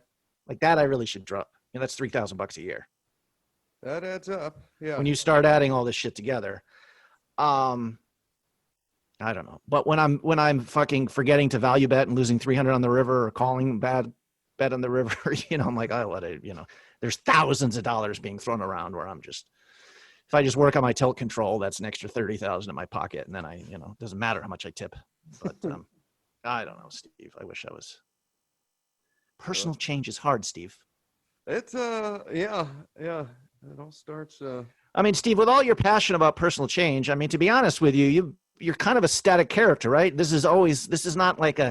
S3: Like that, I really should drop. That's $3,000 a year.
S1: That adds up. Yeah.
S3: When you start adding all this shit together, I don't know. But when I'm fucking forgetting to value bet and losing 300 on the river, or calling bad bet on the river, I'm like, I let it. There's thousands of dollars being thrown around where I'm just, if I just work on my tilt control, that's an extra 30,000 in my pocket, and then it doesn't matter how much I tip. But I don't know, Steve. I wish I was. Personal change is hard, Steve.
S1: It's yeah. It all starts.
S3: I mean, Steve, with all your passion about personal change, I mean, to be honest with you, you're kind of a static character, right? This is not like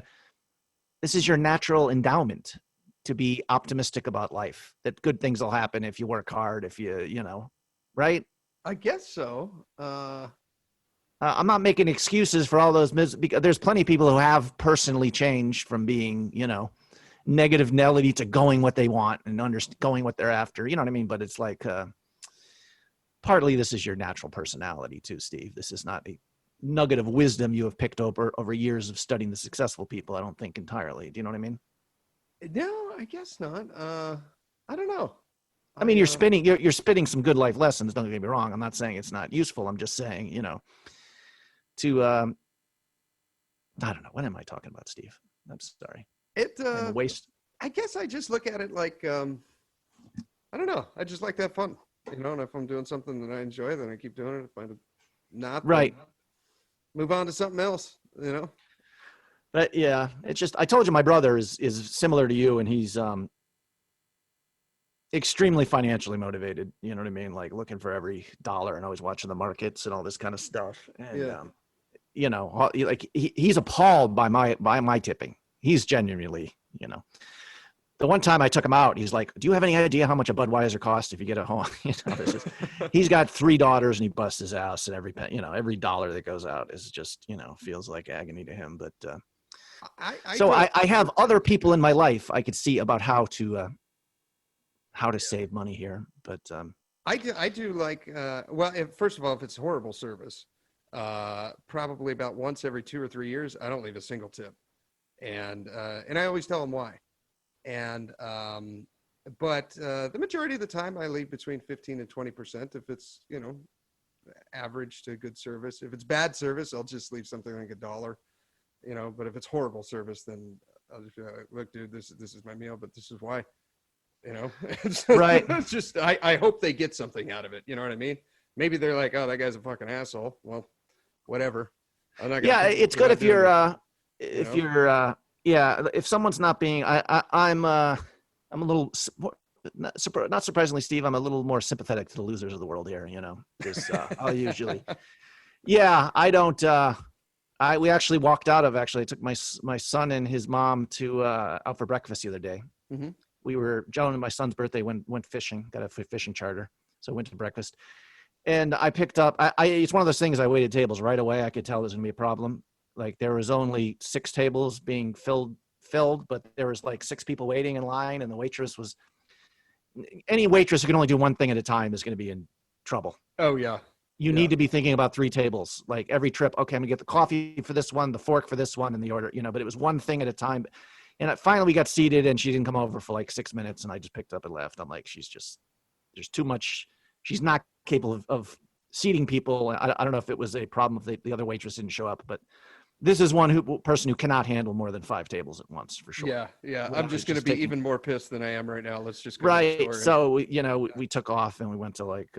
S3: this is your natural endowment to be optimistic about life, that good things will happen if you work hard, if right?
S1: I guess so.
S3: I'm not making excuses for all those, because there's plenty of people who have personally changed from being, negative Nelly to going what they want and going what they're after. You know what I mean? But it's like, partly this is your natural personality too, Steve. This is not a nugget of wisdom you have picked over years of studying the successful people. I don't think entirely. Do you know what I mean?
S1: No, I guess not. I don't know.
S3: I mean, you're spitting some good life lessons. Don't get me wrong. I'm not saying it's not useful. I'm just saying, to, I don't know. What am I talking about, Steve? I'm sorry.
S1: The
S3: waste.
S1: I guess I just look at it like, I don't know. I just like to have fun, and if I'm doing something that I enjoy, then I keep doing it. If I not,
S3: right.
S1: Move on to something else,
S3: But yeah, it's just, I told you my brother is similar to you, and he's extremely financially motivated. You know what I mean? Like looking for every dollar and always watching the markets and all this kind of stuff. And like he's appalled by my tipping. He's genuinely, the one time I took him out, he's like, do you have any idea how much a Budweiser costs if you get a home? He's got 3 daughters and he busts his ass, and every dollar that goes out is just, feels like agony to him. But I have other people in my life I could see about how to save money here. But
S1: I do like, first of all, if it's horrible service, probably about once every 2 or 3 years, I don't leave a single tip. And I always tell them why. And, but the majority of the time I leave between 15 and 20% if it's, average to good service. If it's bad service, I'll just leave something like $1, but if it's horrible service, then I'll just be like, look, dude, this is my meal, but this is why,
S3: right.
S1: It's just, I hope they get something out of it. You know what I mean? Maybe they're like, oh, that guy's a fucking asshole. Well, whatever. I'm not gonna
S3: it's good if you're, if someone's not being, I'm a little, not surprisingly, Steve, I'm a little more sympathetic to the losers of the world here, because I'll usually, I don't, we actually walked out of, I took my son and his mom to, out for breakfast the other day.
S1: Mm-hmm.
S3: We were, Joan and my son's birthday, went fishing, got a fishing charter. So I went to breakfast, and I picked up, it's one of those things, I waited tables right away. I could tell there's gonna be a problem. Like there was only 6 tables being filled, but there was like 6 people waiting in line, and the waitress was, any waitress who can only do one thing at a time is going to be in trouble.
S1: Oh yeah.
S3: You need to be thinking about 3 tables, like every trip. Okay, I'm gonna get the coffee for this one, the fork for this one, and the order, but it was one thing at a time. And finally we got seated, and she didn't come over for like 6 minutes, and I just picked up and left. I'm like, there's too much. She's not capable of seating people. I don't know if it was a problem if the other waitress didn't show up, but this is one person who cannot handle more than 5 tables at once, for sure.
S1: Yeah. Well, I'm just going to be even more pissed than I am right now. Let's just go.
S3: Right. So, we took off and we went to like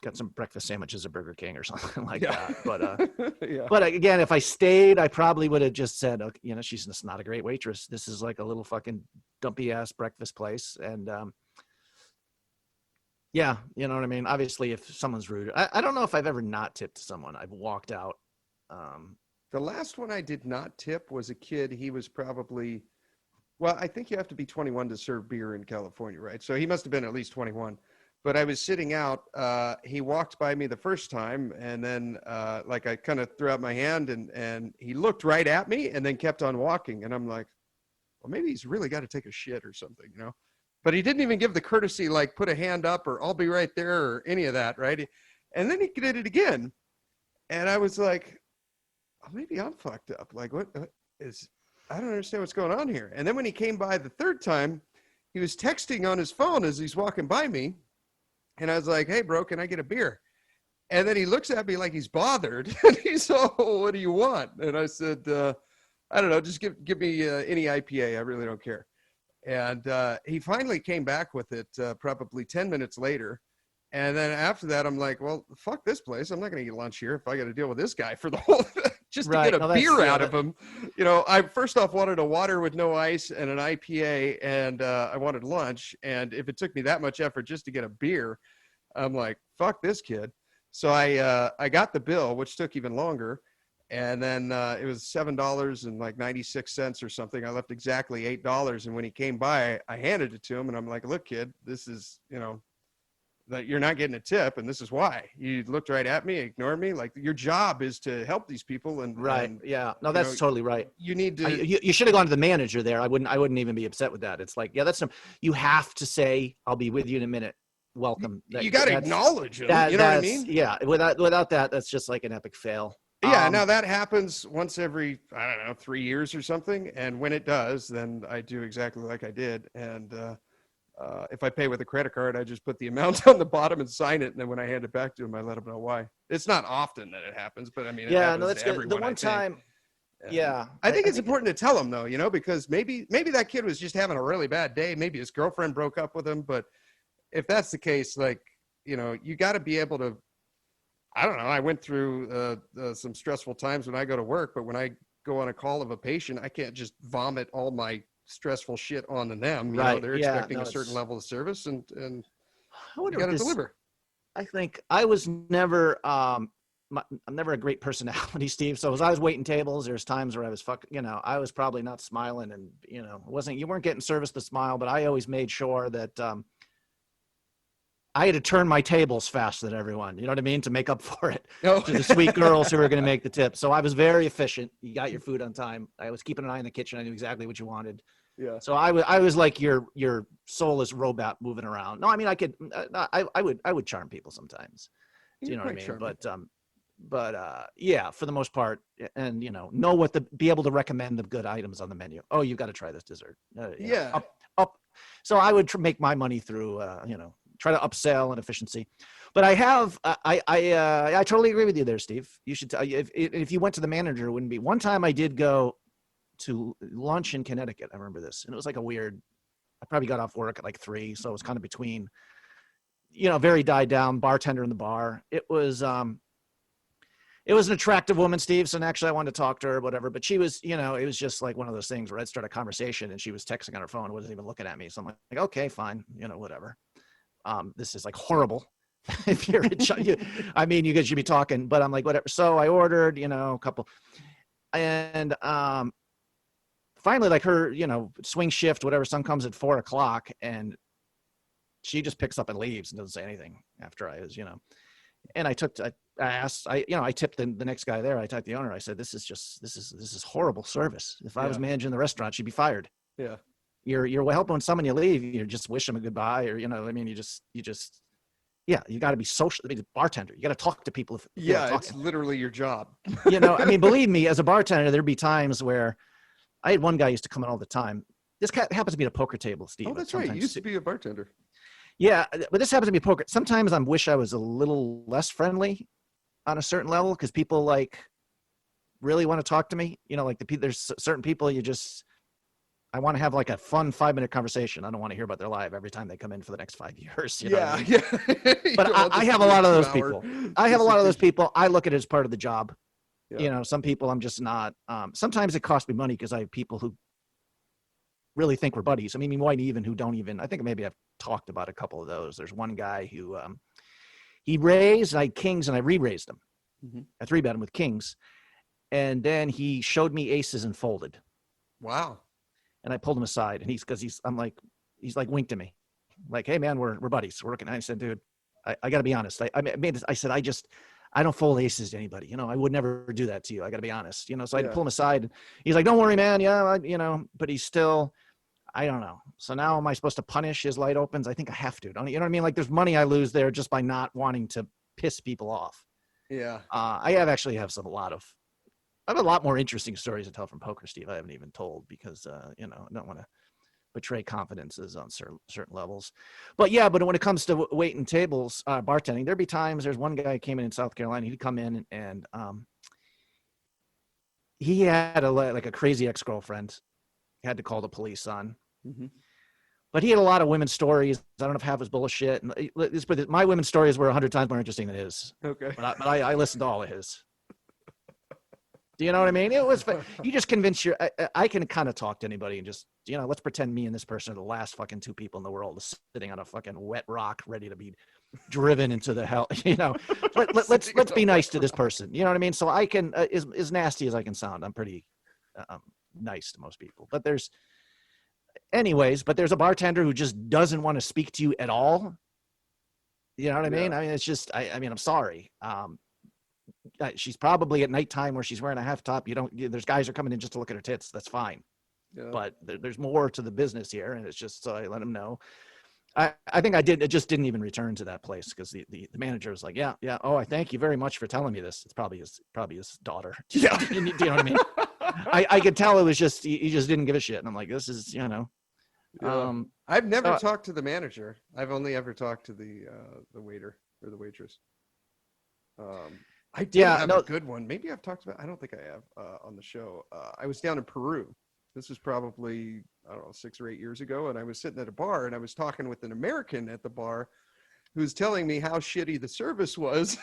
S3: got some breakfast sandwiches at Burger King or something like
S1: Yeah.
S3: that. But
S1: Yeah.
S3: but again, if I stayed, I probably would have just said, okay, you know, she's just not a great waitress. This is like a little fucking dumpy ass breakfast place. And yeah, you know what I mean? Obviously, if someone's rude, I don't know if I've ever not tipped someone. I've walked out.
S1: The last one I did not tip was a kid. He was probably, well, I think you have to be 21 to serve beer in California, right? So he must have been at least 21. But I was sitting out. He walked by me the first time, and then like I kind of threw out my hand, and he looked right at me, and then kept on walking. And I'm like, well, maybe he's really got to take a shit or something, you know? But he didn't even give the courtesy, like put a hand up or I'll be right there or any of that, right? And then he did it again, and I was like, oh, maybe I'm fucked up. Like, what is? I don't understand what's going on here. And then when he came by the third time, he was texting on his phone as he's walking by me. And I was like, hey, bro, can I get a beer? And then he looks at me like he's bothered. And he's, oh, what do you want? And I said, I don't know, just give me any IPA. I really don't care. And he finally came back with it probably 10 minutes later. And then after that, I'm like, well, fuck this place. I'm not going to eat lunch here if I got to deal with this guy for the whole just to
S3: Right.
S1: get a
S3: No,
S1: beer out of him. You know, I first off wanted a water with no ice and an IPA, and I wanted lunch. And if it took me that much effort just to get a beer, I'm like, fuck this kid. So I got the bill, which took even longer. And then it was $7.96 or something. I left exactly $8. And when he came by, I handed it to him, and I'm like, look, kid, this is, you know, that you're not getting a tip, and this is why. You looked right at me, ignored me. Like, your job is to help these people. And
S3: right.
S1: and,
S3: Yeah. No, that's totally right.
S1: You need to.
S3: You should have gone to the manager there. I wouldn't even be upset with that. It's like, yeah, that's you have to say, I'll be with you in a minute. Welcome.
S1: You got to acknowledge him. You know what I mean?
S3: Yeah. Without that, that's just like an epic fail.
S1: Yeah. Now that happens once every, I don't know, 3 years or something. And when it does, then I do exactly like I did. And if I pay with a credit card, I just put the amount on the bottom and sign it. And then when I hand it back to him, I let him know why. It's not often that it happens, but I mean, it happens
S3: that's
S1: to
S3: good.
S1: everyone,
S3: The one time, yeah.
S1: I think it's important to tell him though, you know, because maybe that kid was just having a really bad day. Maybe his girlfriend broke up with him. But if that's the case, like, you know, you got to be able to, I don't know. I went through some stressful times when I go to work, but when I go on a call of a patient, I can't just vomit all my stressful shit onto them. You know, they're expecting a certain level of service, and you got to deliver.
S3: I think I was never, I'm never a great personality, Steve. So as I was waiting tables, there's times where I was I was probably not smiling, and you weren't getting service to smile, but I always made sure that I had to turn my tables faster than everyone, you know what I mean? To make up for it to the sweet girls who were going to make the tip. So I was very efficient. You got your food on time. I was keeping an eye in the kitchen. I knew exactly what you wanted.
S1: Yeah.
S3: So I was like your soulless robot moving around. No, I mean, I would charm people sometimes. You know what I mean? Charming. But yeah, for the most part, and know be able to recommend the good items on the menu. Oh, you've got to try this dessert.
S1: Yeah.
S3: Up. So I would make my money through, try to upsell and efficiency. But I have, I totally agree with you there, Steve. You should tell you if you went to the manager, it wouldn't be. One time I did go to lunch in Connecticut. I remember this, and it was like I probably got off work at like 3, so it was kind of between, very died down bartender in the bar. It was an attractive woman, Steve. So actually I wanted to talk to her, whatever, but she was, it was just like one of those things where I'd start a conversation and she was texting on her phone, wasn't even looking at me. So I'm like, okay, fine. Whatever. This is like horrible. If you're you should be talking, but I'm like, whatever. So I ordered, a couple, and, finally, like her, swing shift, whatever, son comes at 4:00, and she just picks up and leaves and doesn't say anything after I was, and I asked, I tipped the next guy there. I talked to the owner. I said, this is horrible service. If I was managing the restaurant, she'd be fired.
S1: Yeah.
S3: You're helping someone you leave. You just wish them a goodbye, or, you got to be social. I mean, bartender, you got to talk to people.
S1: It's literally your job.
S3: Believe me, as a bartender, there'd be times where I had one guy used to come in all the time. This happens to be at a poker table, Steve.
S1: Oh, that's right. You used to be a bartender.
S3: Yeah, but this happens to be poker. Sometimes I wish I was a little less friendly on a certain level, because people like really want to talk to me. There's certain people you just, I want to have like a fun 5-minute conversation. I don't want to hear about their life every time they come in for the next 5 years. You know what I mean?
S1: Yeah. You
S3: But
S1: don't want
S3: I
S1: this to
S3: have a
S1: be
S3: lot of those
S1: 2-hour
S3: people. I have a lot of those
S1: dissertation.
S3: people. I look at it as part of the job.
S1: Yeah.
S3: You know, some people I'm just not. Sometimes it costs me money because I have people who really think we're buddies. I mean, white even who don't even. I think maybe I've talked about a couple of those. There's one guy who he raised, I had kings, and I re-raised them.
S1: Mhm.
S3: I 3-bet him with kings, and then he showed me aces and folded.
S1: Wow.
S3: And I pulled him aside, and he's like winked at me, like, "Hey man, we're buddies. We're working." I said, "Dude, I got to be honest. I said I don't fold aces to anybody. You know, I would never do that to you. I got to be honest. You know." So I had to pull him aside. And he's like, "Don't worry, man. Yeah, but he's still, I don't know. So now am I supposed to punish his light opens? I think I have to. You know what I mean? Like there's money I lose there just by not wanting to piss people off.
S1: Yeah.
S3: I actually have I have a lot more interesting stories to tell from poker, Steve. I haven't even told because, I don't want to betray confidences on certain levels. But when it comes to waiting tables, bartending, there'd be times. There's one guy who came in South Carolina. He'd come in and he had a crazy ex-girlfriend. He had to call the police on.
S1: Mm-hmm.
S3: But he had a lot of women's stories. I don't know if half his bullshit. But my women's stories were 100 times more interesting than his.
S1: Okay.
S3: But I listened to all of his. Do you know what I mean? It was you just convince I can kind of talk to anybody and just, let's pretend me and this person are the last fucking 2 people in the world sitting on a fucking wet rock ready to be driven into the hell. Let's be nice to this person. You know what I mean? So I can, as nasty as I can sound, I'm pretty nice to most people. But there's a bartender who just doesn't want to speak to you at all. You know what I mean? I mean, it's just, I'm sorry. She's probably at nighttime where she's wearing a half top. There's guys are coming in just to look at her tits. That's fine. Yeah. But there's more to the business here. And it's just, so I let him know. I think I just didn't even return to that place because the manager was like, yeah. Oh, I thank you very much for telling me this. It's probably his daughter. Yeah. Do you know what I mean? I could tell it was just, he just didn't give a shit. And I'm like, this is,
S1: Yeah. I've never talked to the manager. I've only ever talked to the waiter or the waitress. I did have a good one. Maybe I've talked about, I don't think I have on the show. I was down in Peru. This was probably, I don't know, 6 or 8 years ago. And I was sitting at a bar and I was talking with an American at the bar who was telling me how shitty the service was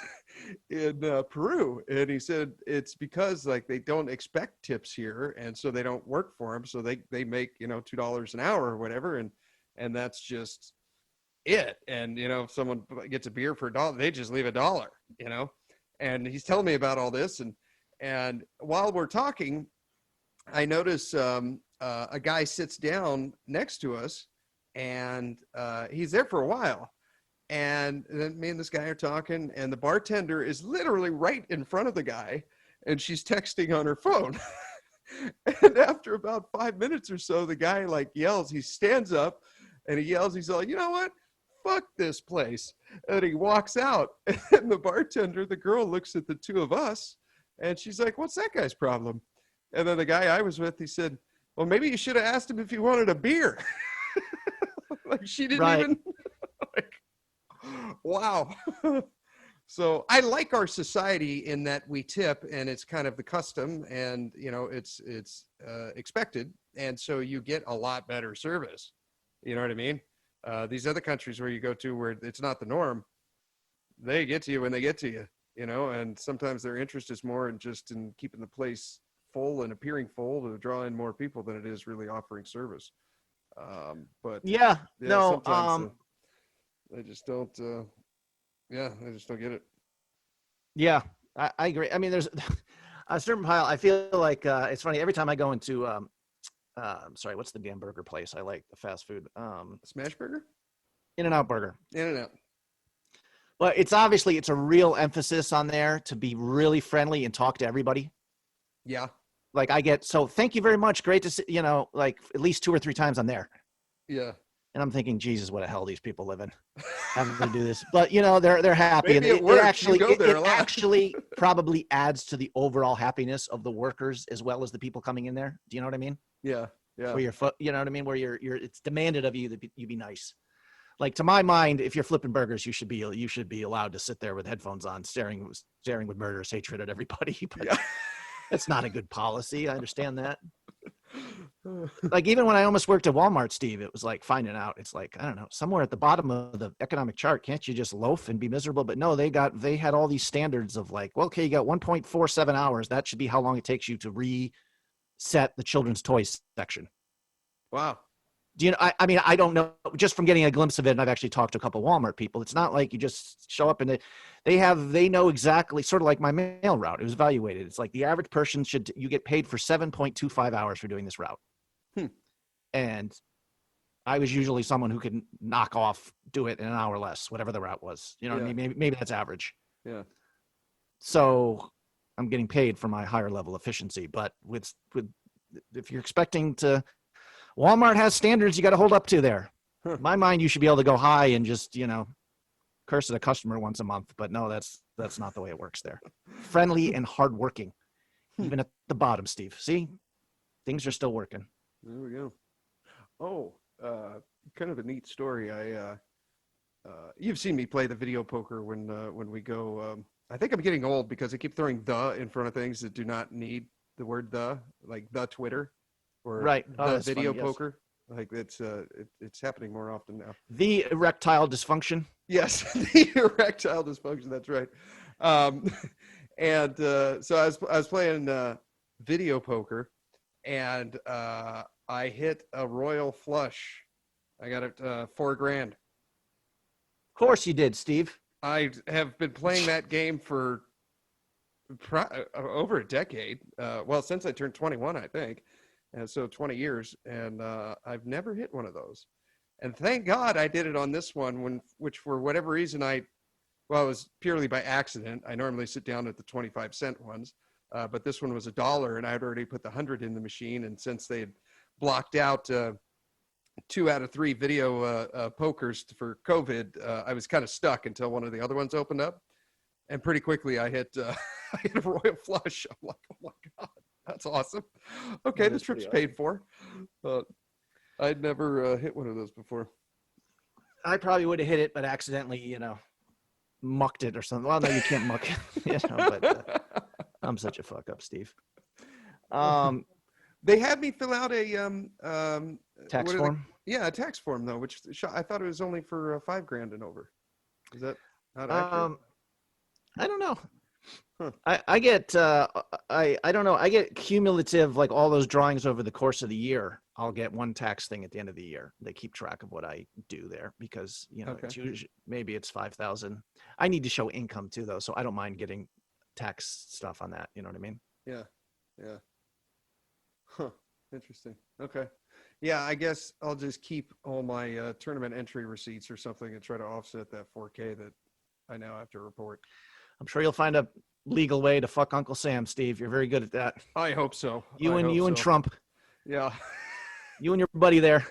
S1: in Peru. And he said, it's because like they don't expect tips here. And so they don't work for them. So they make, $2 an hour or whatever. And that's just it. And, if someone gets a beer for $1, they just leave $1, And he's telling me about all this. And while we're talking, I notice a guy sits down next to us and he's there for a while. And then me and this guy are talking and the bartender is literally right in front of the guy and she's texting on her phone. And after about 5 minutes or so, the guy like yells, he stands up and he yells, he's like, you know what? Fuck this place. And he walks out and the bartender, the girl looks at the two of us and she's like, what's that guy's problem? And then the guy I was with, he said, well, maybe you should have asked him if he wanted a beer. Like she didn't even like, wow. So I like our society in that we tip and it's kind of the custom and, it's expected. And so you get a lot better service. You know what I mean? These other countries where you go to where it's not the norm, they get to you when they get to you, and sometimes their interest is more in keeping the place full and appearing full to draw in more people than it is really offering service. But sometimes they just don't, they just don't get it.
S3: Yeah, I agree. I mean, there's a certain pile. I feel like it's funny every time I go into, what's the damn burger place? I like the fast food.
S1: Smash Burger?
S3: In-N-Out Burger.
S1: In-N-Out.
S3: But it's a real emphasis on there to be really friendly and talk to everybody.
S1: Yeah.
S3: Like thank you very much. Great to see, like at least 2 or 3 times I'm there.
S1: Yeah.
S3: And I'm thinking, Jesus, what a hell these people live in, having to do this. But they're happy,
S1: maybe
S3: and it
S1: actually
S3: probably adds to the overall happiness of the workers as well as the people coming in there. Do you know what I mean?
S1: Yeah, yeah.
S3: Where you know what I mean? Where it's demanded of you that you be nice. Like to my mind, if you're flipping burgers, you should be allowed to sit there with headphones on, staring with murderous hatred at everybody. But it's not a good policy. I understand that. Like even when I almost worked at Walmart, Steve, it was like finding out. It's like, I don't know, somewhere at the bottom of the economic chart, can't you just loaf and be miserable? But no, they had all these standards of like, well, okay, you got 1.47 hours. That should be how long it takes you to reset the children's toys section.
S1: Wow.
S3: Do you know? I mean, I don't know. Just from getting a glimpse of it, and I've actually talked to a couple of Walmart people. It's not like you just show up and they know exactly, sort of like my mail route. It was evaluated. It's like the average person you get paid for 7.25 hours for doing this route. And I was usually someone who could knock off, do it in an hour less, whatever the route was. You know what I mean? Maybe that's average.
S1: Yeah.
S3: So I'm getting paid for my higher level efficiency. But with if you're expecting to, Walmart has standards you got to hold up to there. In my mind, you should be able to go high and just, curse at a customer once a month. But no, that's not the way it works there. Friendly and hardworking, even at the bottom, Steve. See, things are still working.
S1: There we go. Oh, kind of a neat story. You've seen me play the video poker when we go. I think I'm getting old because I keep throwing "the" in front of things that do not need the word "the," like the Twitter or
S3: Right.
S1: the video
S3: funny, yes.
S1: poker. Like it's happening more often now.
S3: The erectile dysfunction.
S1: Yes, the erectile dysfunction. That's right. So I was playing video poker, and I hit a royal flush. I got it $4,000.
S3: Of course you did, Steve.
S1: I have been playing that game for over a decade. Well, since I turned 21, I think. So 20 years, and I've never hit one of those. And thank God I did it on this one, which for whatever reason it was purely by accident. I normally sit down at the 25-cent ones, but this one was $1, and I'd already put the 100 in the machine. And since they had blocked out 2 out of 3 video pokers for COVID, I was kind of stuck until one of the other ones opened up. And pretty quickly I hit a royal flush. I'm like, oh my God, that's awesome. Okay, this trip's paid for. I'd never hit one of those before.
S3: I probably would have hit it, but accidentally, mucked it or something. Well, no, you can't muck it, but I'm such a fuck up, Steve.
S1: They had me fill out a
S3: Tax form?
S1: A tax form though, which I thought it was only for $5,000 and over. Is that not accurate?
S3: I don't know.
S1: Huh.
S3: I get I don't know. I get cumulative, like all those drawings over the course of the year. I'll get one tax thing at the end of the year. They keep track of what I do there because
S1: Okay.
S3: it's usually, maybe it's 5,000. I need to show income too though, so I don't mind getting tax stuff on that. You know what I mean?
S1: Yeah. Huh. Interesting. Okay. Yeah, I guess I'll just keep all my tournament entry receipts or something and try to offset that $4,000 that I now have to report.
S3: I'm sure you'll find a legal way to fuck Uncle Sam, Steve. You're very good at that.
S1: I hope so.
S3: You and Trump.
S1: Yeah.
S3: You and your buddy there.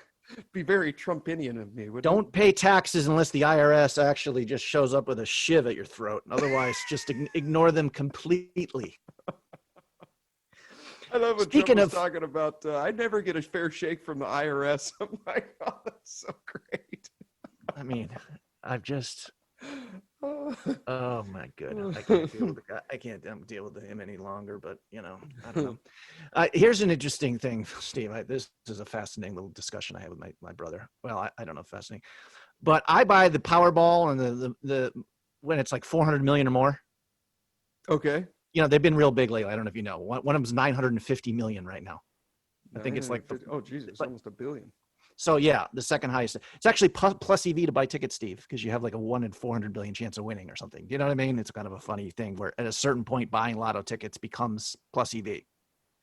S1: Be very Trumpinian of me.
S3: Don't pay taxes unless the IRS actually just shows up with a shiv at your throat. Otherwise, just ignore them completely.
S1: I love what
S3: Speaking
S1: Trump was
S3: of-
S1: talking about. I never get a fair shake from the IRS. I'm like, oh, that's so great.
S3: I mean, I've just.
S1: Oh.
S3: Oh my goodness, I can't deal with the guy. I can't deal with him any longer. But I don't know. Here's an interesting thing, Steve. This is a fascinating little discussion I had with my brother. Well, I don't know, fascinating, but I buy the Powerball and the when it's like 400 million or more.
S1: Okay.
S3: They've been real big lately. I don't know if you know. One of them is 950 million right now. I think it's like
S1: oh Jesus, it's almost $1 billion.
S3: So yeah, the second highest. It's actually plus EV to buy tickets, Steve, because you have like a 1 in 400 billion chance of winning or something. You know what I mean? It's kind of a funny thing where at a certain point, buying lotto tickets becomes plus EV.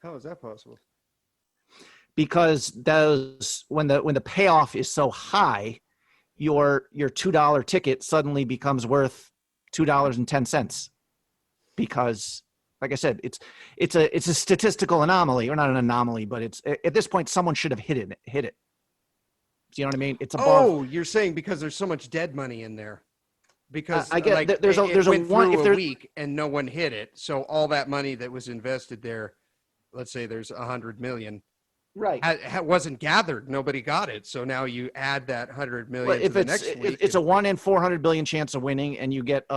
S1: How is that possible?
S3: Because when the payoff is so high, your $2 ticket suddenly becomes worth $2.10 because, like I said, it's a statistical anomaly, or not an anomaly, but it's at this point someone should have hit it. Do you know what I mean? It's above.
S1: Oh, you're saying because there's so much dead money in there. Because
S3: I get
S1: like,
S3: there's
S1: it
S3: a
S1: went
S3: one
S1: through
S3: if
S1: a
S3: there's
S1: week and no one hit it. So all that money that was invested there, let's say there's 100 million,
S3: right.
S1: wasn't gathered. Nobody got it. So now you add that 100 million
S3: Well,
S1: to
S3: if
S1: the next week.
S3: it's a 1 in 400 billion chance of winning, and you get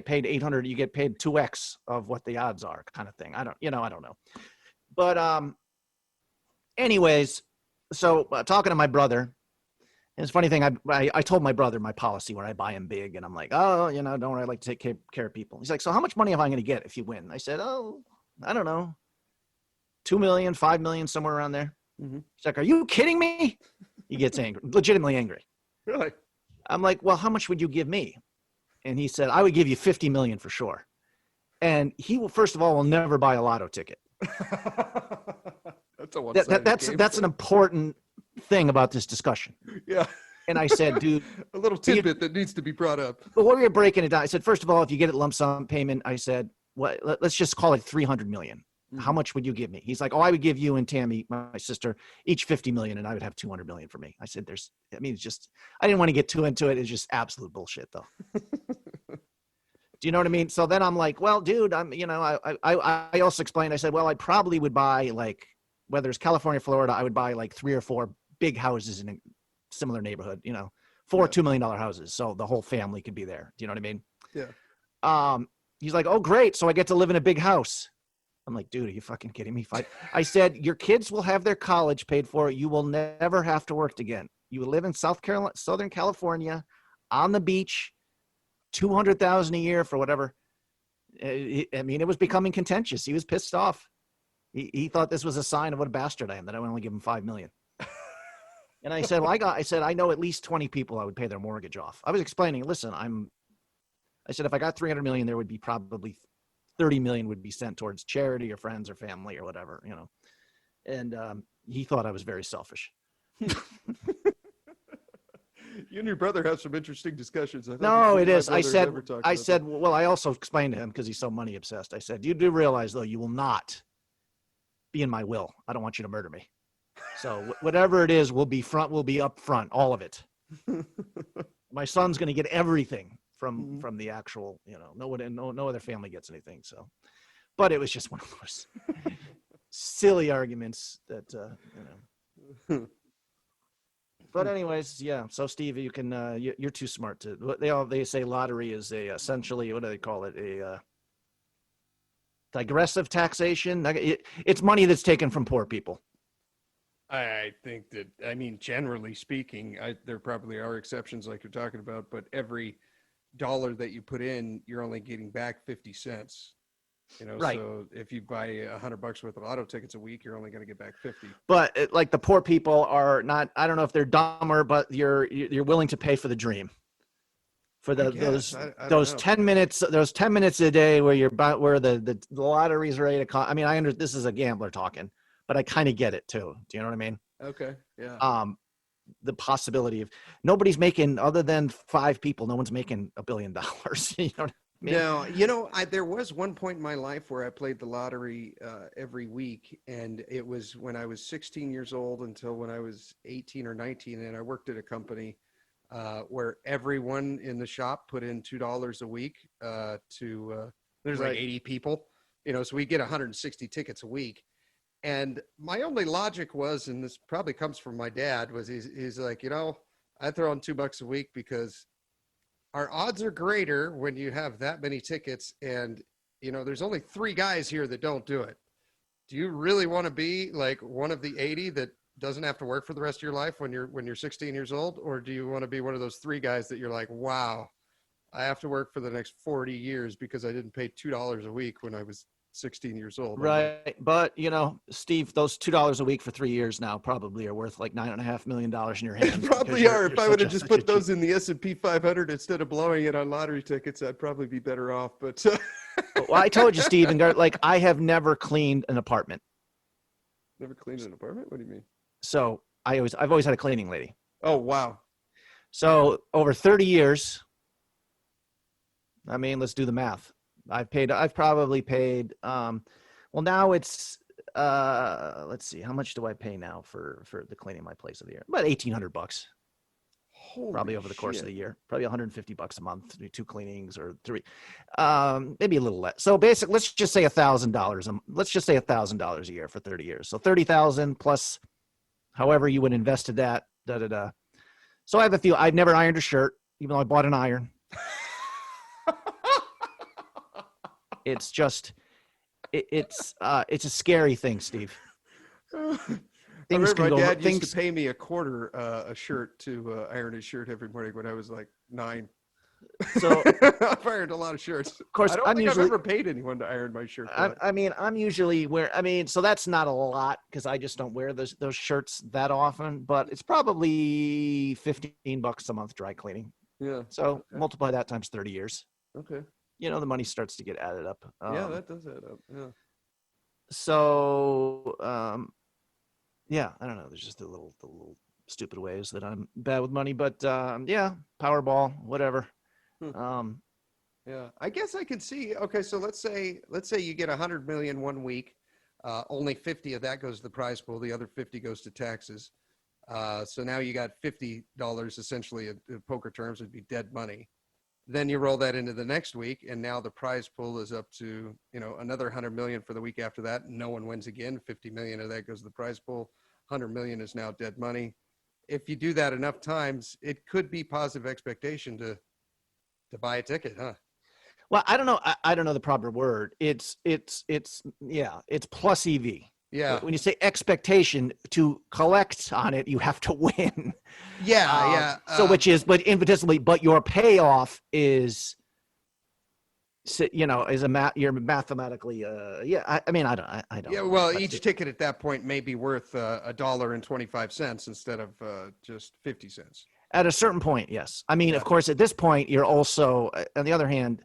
S3: paid 800, you get paid 2x of what the odds are, kind of thing. I don't know, but Anyways, so talking to my brother, and it's a funny thing. I told my brother my policy where I buy him big, and I'm like, oh, don't worry, I like to take care of people. He's like, so how much money am I going to get if you win? I said, oh, I don't know, 2 million, 5 million, somewhere around there.
S1: Mm-hmm.
S3: He's like, are you kidding me? He gets angry, legitimately angry.
S1: Really?
S3: I'm like, well, how much would you give me? And he said, I would give you 50 million for sure. And he will, first of all, will never buy a lotto ticket.
S1: That's a one-sided game.
S3: That's an important thing about this discussion.
S1: Yeah.
S3: And I said, dude,
S1: a little tidbit that needs to be brought up.
S3: but what we were breaking it down, I said, first of all, if you get a lump sum payment, I said, let's just call it 300 million.
S1: Mm-hmm.
S3: How much would you give me? He's like, oh, I would give you and Tammy, my sister, each 50 million, and I would have 200 million for me. I said, it's just, I didn't want to get too into it. It's just absolute bullshit, though. Do you know what I mean? So then I'm like, well, dude, I also explained, I said, well, I probably would buy, like, whether it's California, Florida, I would buy like 3 or 4 big houses in a similar neighborhood, 4 $2 million houses. So the whole family could be there. Do you know what I mean?
S1: Yeah.
S3: He's like, oh, great. So I get to live in a big house. I'm like, dude, are you fucking kidding me? I said, your kids will have their college paid for. You will never have to work again. You will live in Southern California, on the beach, 200,000 a year for whatever. It was becoming contentious. He was pissed off. He thought this was a sign of what a bastard I am, that I would only give him 5 million. And I said, well, I know at least 20 people I would pay their mortgage off. I was explaining, listen, I said, if I got 300 million, there would be probably 30 million would be sent towards charity or friends or family or whatever, and he thought I was very selfish.
S1: You and your brother have some interesting discussions.
S3: No, it is. I said, well, I also explained to him, because he's so money obsessed. I said, you do realize, though, you will not be in my will. I don't want you to murder me. So whatever it is will be up front, all of it. My son's going to get everything from the actual, no other family gets anything. So, but it was just one of those silly arguments that, But anyways, yeah. So Steve, you can, you're too smart to. They say lottery is essentially, what do they call it? A digressive taxation. It's money that's taken from poor people.
S1: I think that, generally speaking, there probably are exceptions like you're talking about, but every dollar that you put in, you're only getting back 50 cents.
S3: Right.
S1: So if you buy $100 worth of lotto tickets a week, you're only going to get back 50.
S3: But like the poor people are not, I don't know if they're dumber, but you're willing to pay for the dream. For those 10 minutes, those 10 minutes a day where the lottery's ready to call. This is a gambler talking, but I kind of get it too. Do you know what I mean?
S1: Okay. Yeah.
S3: The possibility of nobody's making, other than 5 people, no one's making $1 billion. You know what I mean?
S1: No, there was one point in my life where I played the lottery every week, and it was when I was 16 years old until when I was 18 or 19, and I worked at a company where everyone in the shop put in $2 a week there's like 80 people, so we get 160 tickets a week. And my only logic was, and this probably comes from my dad, was he's like, I throw in $2 a week because our odds are greater when you have that many tickets, and there's only 3 guys here that don't do it. Do you really want to be like one of the 80 that doesn't have to work for the rest of your life when you're 16 years old, or do you want to be one of those 3 guys that you're like, wow, I have to work for the next 40 years because I didn't pay $2 a week when I was 16 years old?
S3: Right. But, Steve, those $2 a week for 3 years now probably are worth like $9.5 million in your hand.
S1: They probably are. If I would have just put those in the S&P 500 instead of blowing it on lottery tickets, I'd probably be better off. But
S3: well, I told you, Steve, like I have never cleaned an apartment.
S1: Never cleaned an apartment? What do you mean?
S3: So I've always had a cleaning lady.
S1: Oh, wow.
S3: So over 30 years, let's do the math. I've probably paid, well, now it's, let's see, how much do I pay now for the cleaning of my place of the year? About $1,800. Probably over the course of the year, probably $150 a month to do 2 cleanings or 3, maybe a little less. So basically, let's just say $1,000. Let's just say $1,000 a year for 30 years. So 30,000 plus however you would invest in that, So I have a few. I've never ironed a shirt, even though I bought an iron. It's a scary thing, Steve. things
S1: remember
S3: can
S1: my
S3: go.
S1: dad used
S3: Things.
S1: to pay me a quarter a shirt to iron his shirt every morning when I was like 9.
S3: So
S1: I've ironed a lot of shirts.
S3: of course
S1: I don't
S3: I'm
S1: think
S3: usually.
S1: I've ever paid anyone to iron my shirt. Though.
S3: I mean, I'm usually so that's not a lot because I just don't wear those shirts that often. But it's probably $15 a month dry cleaning.
S1: Yeah.
S3: So
S1: Okay.
S3: multiply that times 30 years.
S1: Okay.
S3: The money starts to get added up.
S1: Yeah, that does add up. Yeah.
S3: So yeah, I don't know. There's just the little stupid ways that I'm bad with money, but yeah, Powerball, whatever.
S1: Hmm. Yeah, I guess I could see. Okay, so let's say you get 100 million one week. Only 50 of that goes to the prize pool. The other 50 goes to taxes. So now you got $50 essentially in poker terms would be dead money. Then you roll that into the next week, and now the prize pool is up to another 100 million for the week after that. No one wins again. 50 million of that goes to the prize pool. 100 million is now dead money. If you do that enough times, it could be positive expectation to buy a ticket, huh?
S3: Well, I don't know. I don't know the proper word. It's plus EV.
S1: Yeah.
S3: When you say expectation to collect on it, you have to win.
S1: Yeah.
S3: So which is, but infinitesimally, but your payoff is, you're mathematically, I mean, I don't.
S1: Yeah. Well, each ticket at that point may be worth $1.25 instead of just 50 cents.
S3: At a certain point, yes. I mean, of course, at this point, you're also, on the other hand,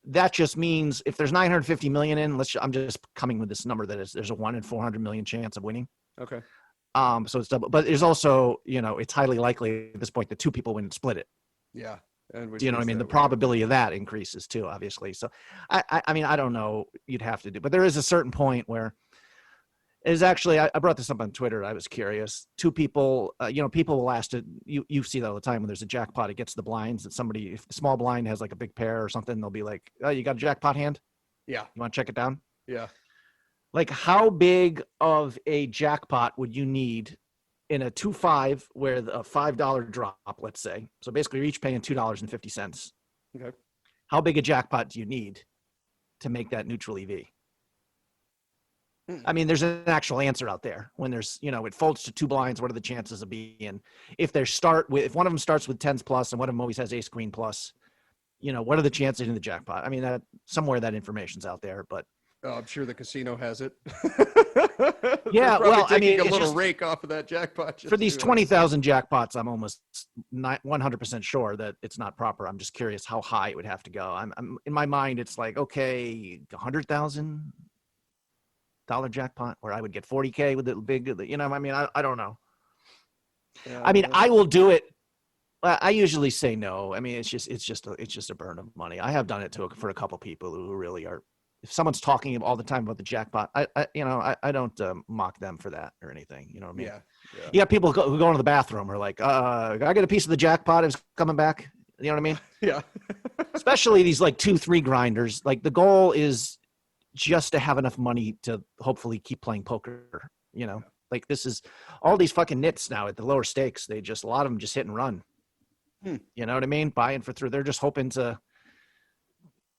S3: that just means if there's 950 million in, I'm just coming with this number that there's a 1 in 400 million chance of winning.
S1: Okay.
S3: So it's double, but there's also, it's highly likely at this point that two people win and split it.
S1: Yeah. And
S3: Do you know what I mean? The probability of that increases too, obviously. So I mean, I don't know, you'd have to do, but there is a certain point where is actually, I brought this up on Twitter. I was curious. Two people, people will ask it. You see that all the time when there's a jackpot, it gets the blinds that somebody, if the small blind has like a big pair or something, they'll be like, oh, you got a jackpot hand?
S1: Yeah.
S3: You want to check it down?
S1: Yeah.
S3: Like how big of a jackpot would you need in a 2-5 where a $5 drop, let's say? So basically you're each paying $2.50.
S1: Okay.
S3: How big a jackpot do you need to make that neutral EV? I mean, there's an actual answer out there when there's, it folds to two blinds. What are the chances of being, if one of them starts with 10s plus and one of them always has ace queen plus, what are the chances in the jackpot? I mean, that somewhere that information's out there, but
S1: I'm sure the casino has it.
S3: Yeah. Well, I mean,
S1: a little rake off of that jackpot
S3: for these 20,000 jackpots. I'm almost 100% sure that it's not proper. I'm just curious how high it would have to go. I'm in my mind. It's like, okay, $100,000 jackpot where I would get 40K with the big, I mean, I don't know.
S1: Yeah,
S3: I mean, I will do it. I usually say no. I mean, it's just a burn of money. I have done it for a couple people who really are, if someone's talking all the time about the jackpot, I don't mock them for that or anything. You know what I mean?
S1: Yeah.
S3: You got people who go into the bathroom are like, I get a piece of the jackpot. It's coming back. You know what I mean?
S1: Yeah.
S3: Especially these like 2-3 grinders. Like the goal is just to have enough money to hopefully keep playing poker, like this is all these fucking nits now at the lower stakes. A lot of them just hit and run. You know what I mean? Buying for through. They're just hoping to,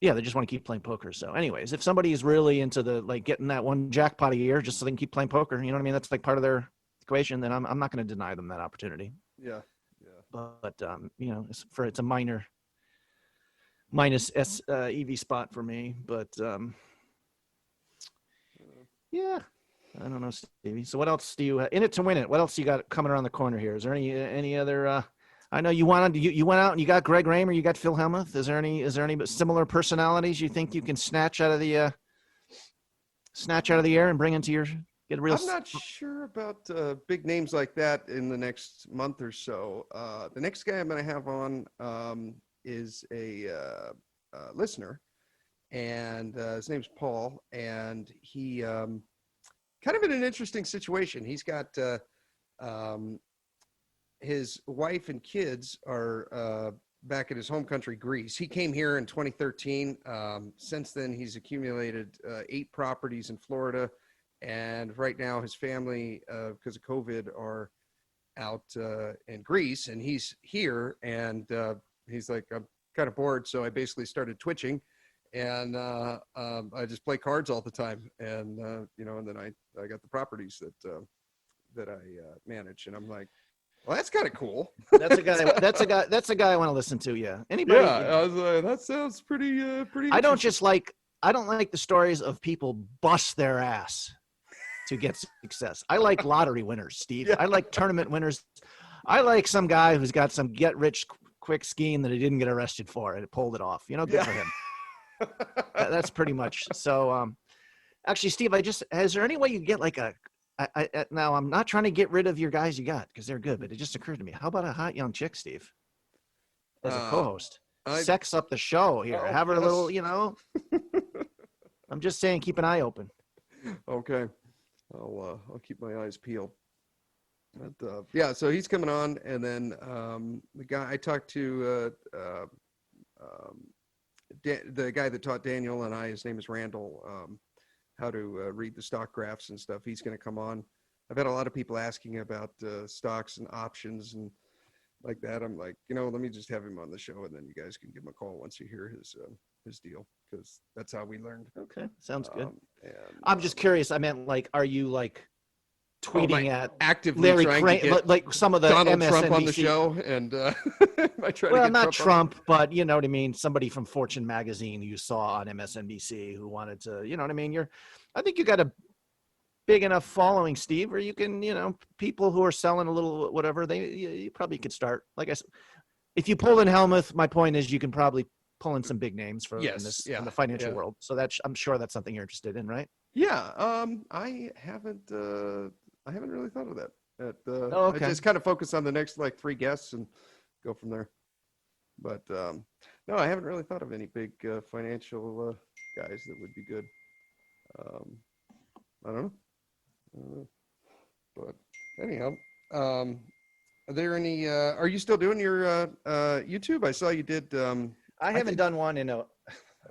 S3: they just want to keep playing poker. So anyways, if somebody is really into the, like getting that one jackpot a year, just so they can keep playing poker, you know what I mean? That's like part of their equation. Then I'm not going to deny them that opportunity.
S1: Yeah.
S3: But it's a minus EV spot for me, but yeah, I don't know, Stevie. So what else do you in it to win it? What else you got coming around the corner here? Is there any other? I know you went out and you got Greg Raymer, you got Phil Hellmuth. Is there any similar personalities you think you can snatch out of the air and bring into your get a real?
S1: I'm not sure about big names like that in the next month or so. The next guy I'm going to have on is a listener. And his name's Paul, and he kind of in an interesting situation. He's got his wife and kids are back in his home country, Greece. He came here in 2013. Since then, he's accumulated 8 properties in Florida, and right now his family, because of COVID, are out in Greece, and he's here, and he's like, I'm kind of bored, so I basically started twitching. And I just play cards all the time, and and then I got the properties that that I manage, and I'm like, well, that's kind of cool.
S3: That's a guy. That's a guy I want to listen to. Yeah. Anybody?
S1: Yeah,
S3: you know.
S1: I was like, that sounds pretty pretty.
S3: I don't
S1: interesting.
S3: I don't like the stories of people bust their ass to get success. I like lottery winners, Steve.
S1: Yeah.
S3: I like tournament winners. I like some guy who's got some get rich quick scheme that he didn't get arrested for and it pulled it off. You know, good
S1: Yeah.
S3: for him. That's pretty much. So, actually, Steve, is there any way you get like now I'm not trying to get rid of your guys you got because they're good, but it just occurred to me. How about a hot young chick, Steve, as a co-host? Sex up the show here. Have her a little, I'm just saying, keep an eye open.
S1: Okay, I'll keep my eyes peeled. But yeah, so he's coming on, and then the guy I talked to, the guy that taught Daniel and I, his name is Randall, how to read the stock graphs and stuff. He's going to come on. I've had a lot of people asking about stocks and options and like that. I'm like, let me just have him on the show, and then you guys can give him a call once you hear his deal, because that's how we learned.
S3: Okay, sounds good.
S1: And,
S3: I'm just curious. I meant, like, are you like tweeting at
S1: actively
S3: Larry
S1: trying
S3: Crane,
S1: to get
S3: like some of the
S1: Donald
S3: MSNBC.
S1: Trump on the show, and I try to
S3: Well,
S1: get
S3: not
S1: Trump,
S3: but you know what I mean. Somebody from Fortune magazine you saw on MSNBC who wanted to, you know what I mean. I think you got a big enough following, Steve, where you can, people who are selling a little whatever you probably could start. Like I said, if you pull in Helmuth, my point is you can probably pull in some big names in the financial world. So I'm sure that's something you're interested in, right?
S1: Yeah. I haven't really thought of that.
S3: Okay.
S1: I just kind of focus on the next like 3 guests and go from there. But no, I haven't really thought of any big financial guys that would be good. I don't know. But anyhow, are there any? Are you still doing your YouTube? I saw you did.
S3: I haven't done one in
S1: about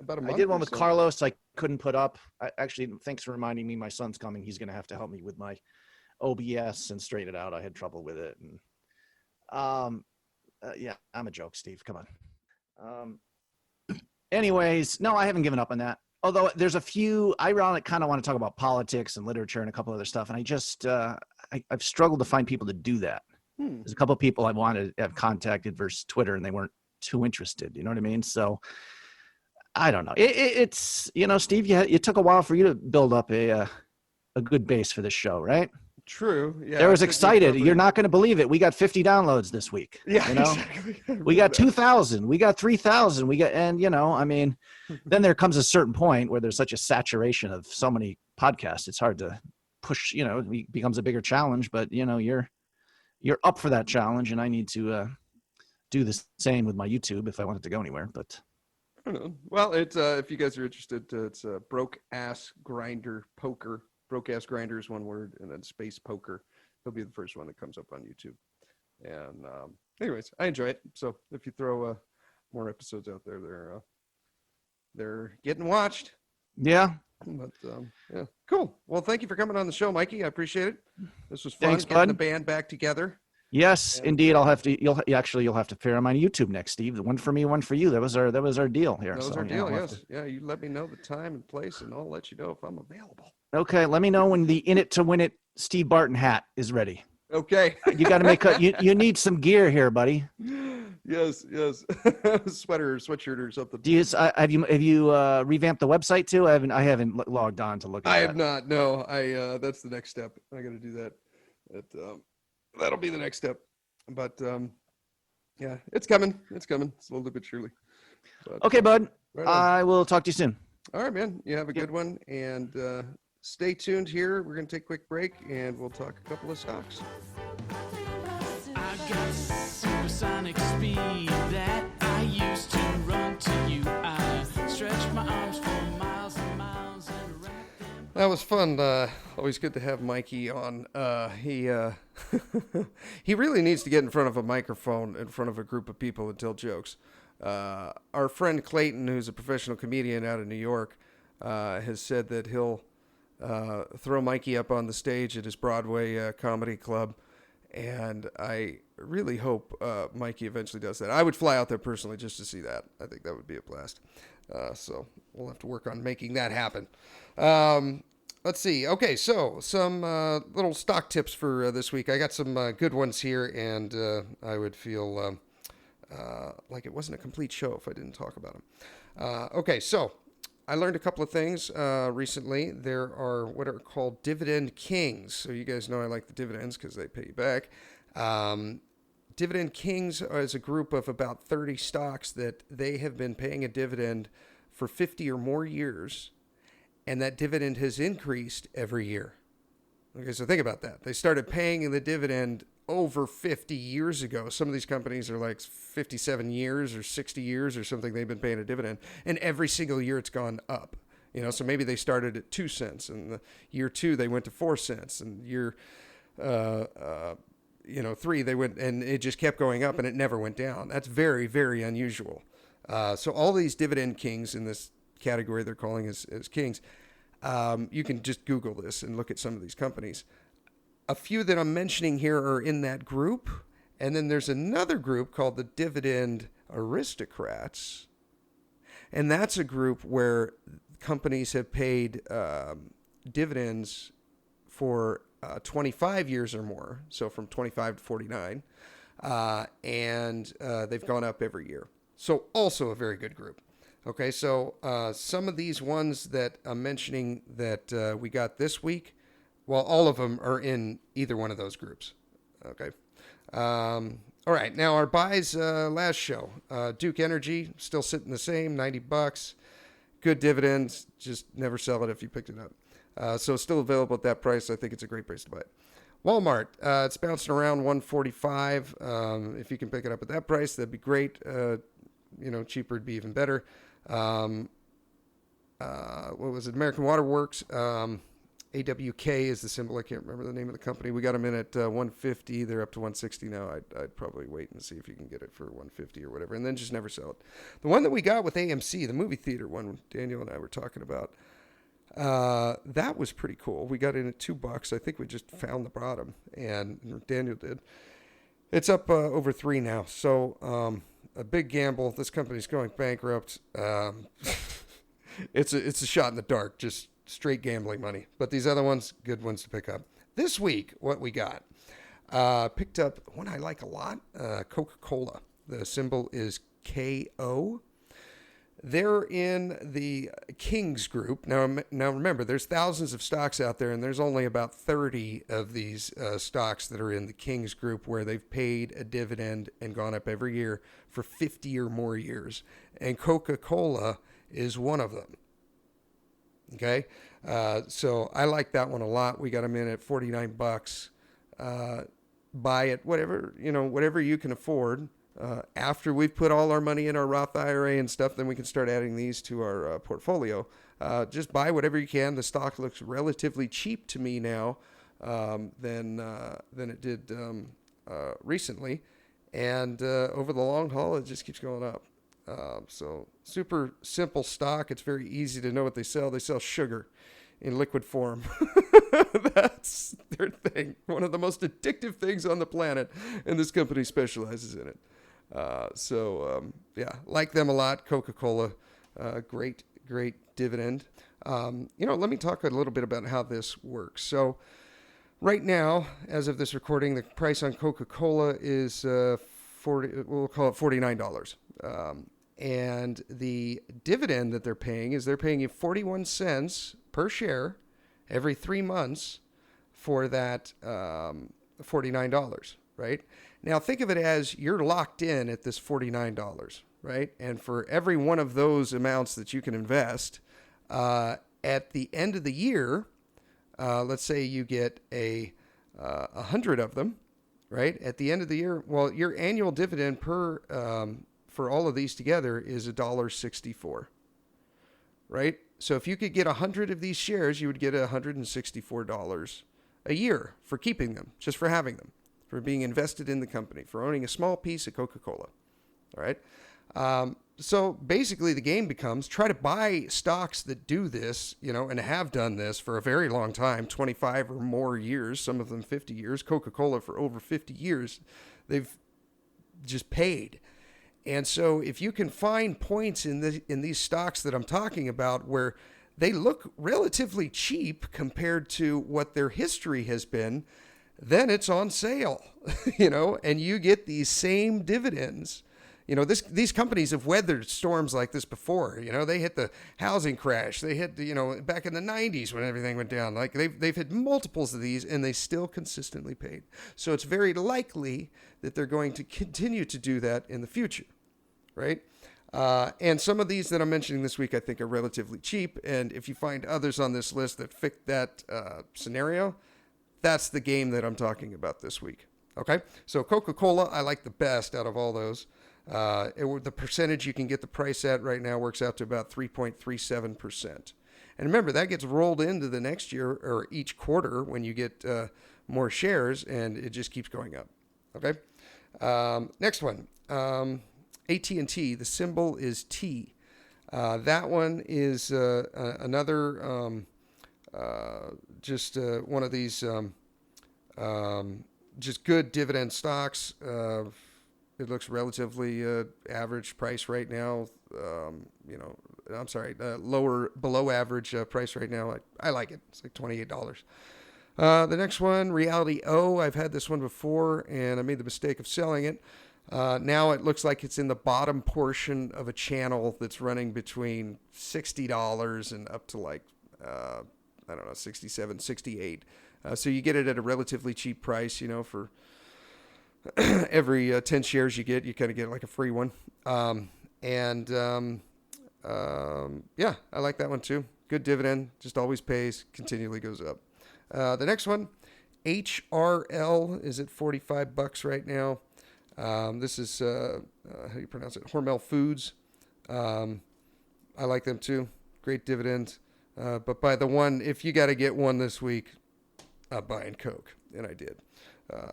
S1: a month.
S3: I did one with
S1: so.
S3: Carlos. I couldn't put up. Actually, thanks for reminding me. My son's coming. He's going to have to help me with my OBS and straighten it out. I had trouble with it. And yeah, I'm a joke, Steve. Come on. Anyways, no, I haven't given up on that. Although there's a few, I kind of want to talk about politics and literature and a couple other stuff. And I just, I've struggled to find people to do that. There's a couple of people I wanted to have contacted versus Twitter, and they weren't too interested. You know what I mean? So I don't know. It's, Steve, it took a while for you to build up a good base for this show, right?
S1: True. Yeah.
S3: They was excited. You're not going to believe it. We got 50 downloads this week.
S1: Yeah.
S3: Exactly. We got 2,000. We got 3,000. I mean, then there comes a certain point where there's such a saturation of so many podcasts. It's hard to push. It becomes a bigger challenge. But you're up for that challenge, and I need to do the same with my YouTube if I want it to go anywhere. But
S1: I don't know. Well, it's if you guys are interested, it's Broke Ass Grinder Poker. Broke Ass Grinder is one word, and then space poker. He'll be the first one that comes up on YouTube. And anyways, I enjoy it. So if you throw more episodes out there, they're getting watched.
S3: Yeah.
S1: But yeah, cool. Well, thank you for coming on the show, Mikey. I appreciate it. This was fun.
S3: Thanks,
S1: getting
S3: bud.
S1: the band back together.
S3: Yes, indeed. You'll have to pair them on YouTube next, Steve. One for me, one for you. That was our deal here.
S1: That was our deal. Yes. Yeah. You let me know the time and place, and I'll let you know if I'm available.
S3: Okay. Let me know when the In It to Win It Steve Barton hat is ready.
S1: Okay.
S3: You got to make you need some gear here, buddy.
S1: Yes. Sweater or sweatshirt or something.
S3: Do you have you revamped the website too? I haven't logged on to look at
S1: I
S3: that.
S1: have not. No. That's the next step. I got to do that. That'll be the next step. But yeah, it's coming. Slowly but surely. But,
S3: okay, bud.
S1: Right on.
S3: I will talk to you soon.
S1: All right, man. You have a good one, and stay tuned here. We're going to take a quick break, and we'll talk a couple of stocks.
S2: I got supersonic speed that I used to run to you. I stretch my arms for miles and miles and wrap them.
S1: That was fun. Always good to have Mikey on. He he really needs to get in front of a microphone in front of a group of people and tell jokes. Our friend Clayton, who's a professional comedian out of New York, has said that he'll throw Mikey up on the stage at his Broadway comedy club. And I really hope Mikey eventually does that. I would fly out there personally just to see that. I think that would be a blast. So we'll have to work on making that happen. Let's see. Okay, so some little stock tips for this week. I got some good ones here, and I would feel like it wasn't a complete show if I didn't talk about them. Okay, so I learned a couple of things recently. There are what are called dividend kings. So you guys know I like the dividends because they pay you back. Dividend kings is a group of about 30 stocks that they have been paying a dividend for 50 or more years, and that dividend has increased every year. Okay, so think about that. They started paying the dividend over 50 years ago. Some of these companies are like 57 years or 60 years or something they've been paying a dividend, and every single year it's gone up. So maybe they started at 2 cents, and the year 2 they went to 4 cents, and year 3 they went, and it just kept going up and it never went down. That's very, very unusual. So all these dividend kings in this category they're calling as kings, you can just Google this and look at some of these companies. A few that I'm mentioning here are in that group, and then there's another group called the dividend aristocrats, and that's a group where companies have paid dividends for 25 years or more, so from 25 to 49, and they've gone up every year. So also a very good group. Okay, so some of these ones that I'm mentioning that we got this week, well, all of them are in either one of those groups. Okay. All right, now our buys last show. Duke Energy, still sitting the same, $90. Good dividends, just never sell it if you picked it up. So it's still available at that price. I think it's a great price to buy it. Walmart, it's bouncing around $145. If you can pick it up at that price, that'd be great. Cheaper would be even better. What was it? American Water Works. AWK is the symbol. I can't remember the name of the company. We got them in at 150. They're up to 160 now. I'd probably wait and see if you can get it for 150 or whatever, and then just never sell it. The one that we got with AMC, the movie theater one, Daniel and I were talking about, that was pretty cool. We got in at $2. I think we just found the bottom, and Daniel did. It's up over 3 now. So a big gamble. This company's going bankrupt. It's a shot in the dark, just straight gambling money. But these other ones, good ones to pick up. This week, what we got, picked up one I like a lot, Coca-Cola. The symbol is KO. They're in the Kings group. Now remember, there's thousands of stocks out there, and there's only about 30 of these stocks that are in the Kings group where they've paid a dividend and gone up every year for 50 or more years. And Coca-Cola is one of them. Okay? So I like that one a lot. We got them in at $49. Buy it, whatever you can afford. After we've put all our money in our Roth IRA and stuff, then we can start adding these to our portfolio. Just buy whatever you can. The stock looks relatively cheap to me now than it did recently. And over the long haul, it just keeps going up. So super simple stock. It's very easy to know what they sell. They sell sugar in liquid form. That's their thing. One of the most addictive things on the planet, and this company specializes in it. Like them a lot. Coca-Cola, great dividend. Let me talk a little bit about how this works. So right now, as of this recording, the price on Coca-Cola is we'll call it $49. And the dividend that they're paying you 41 cents per share every 3 months for that $49, right? Now think of it as you're locked in at this $49, right? And for every one of those amounts that you can invest, at the end of the year, let's say you get 100 of them, right? At the end of the year, well, your annual dividend for all of these together is $1.64, right? So if you could get 100 of these shares, you would get $164 a year for keeping them, just for having them, for being invested in the company, for owning a small piece of Coca-Cola. All right. So basically the game becomes try to buy stocks that do this, and have done this for a very long time, 25 or more years, some of them 50 years. Coca-Cola for over 50 years, they've just paid. And so if you can find points in these stocks that I'm talking about where they look relatively cheap compared to what their history has been, then it's on sale, and you get these same dividends. These companies have weathered storms like this before. They hit the housing crash. They hit, back in the 90s when everything went down. Like they've hit multiples of these, and they still consistently paid. So it's very likely that they're going to continue to do that in the future, right? And some of these that I'm mentioning this week, I think, are relatively cheap. And if you find others on this list that fit that scenario, that's the game that I'm talking about this week. Okay, so Coca-Cola, I like the best out of all those. The percentage you can get the price at right now works out to about 3.37%. And remember, that gets rolled into the next year or each quarter when you get more shares, and it just keeps going up. Okay, next one, AT&T. The symbol is T. That one is another one of these just good dividend stocks. It looks relatively average price right now. Below average price right now. I like it. It's like $28. The next one, Reality O. I've had this one before, and I made the mistake of selling it. Now it looks like it's in the bottom portion of a channel that's running between $60 and up to like, I don't know, 67, 68. So you get it at a relatively cheap price, for every 10 shares you kind of get like a free one. Yeah, I like that one too. Good dividend, just always pays, continually goes up. The next one, HRL, is at $45 right now. This is, how do you pronounce it? Hormel Foods. I like them too. Great dividend. But by the one, if you got to get one this week, I'm buying Coke. And I did.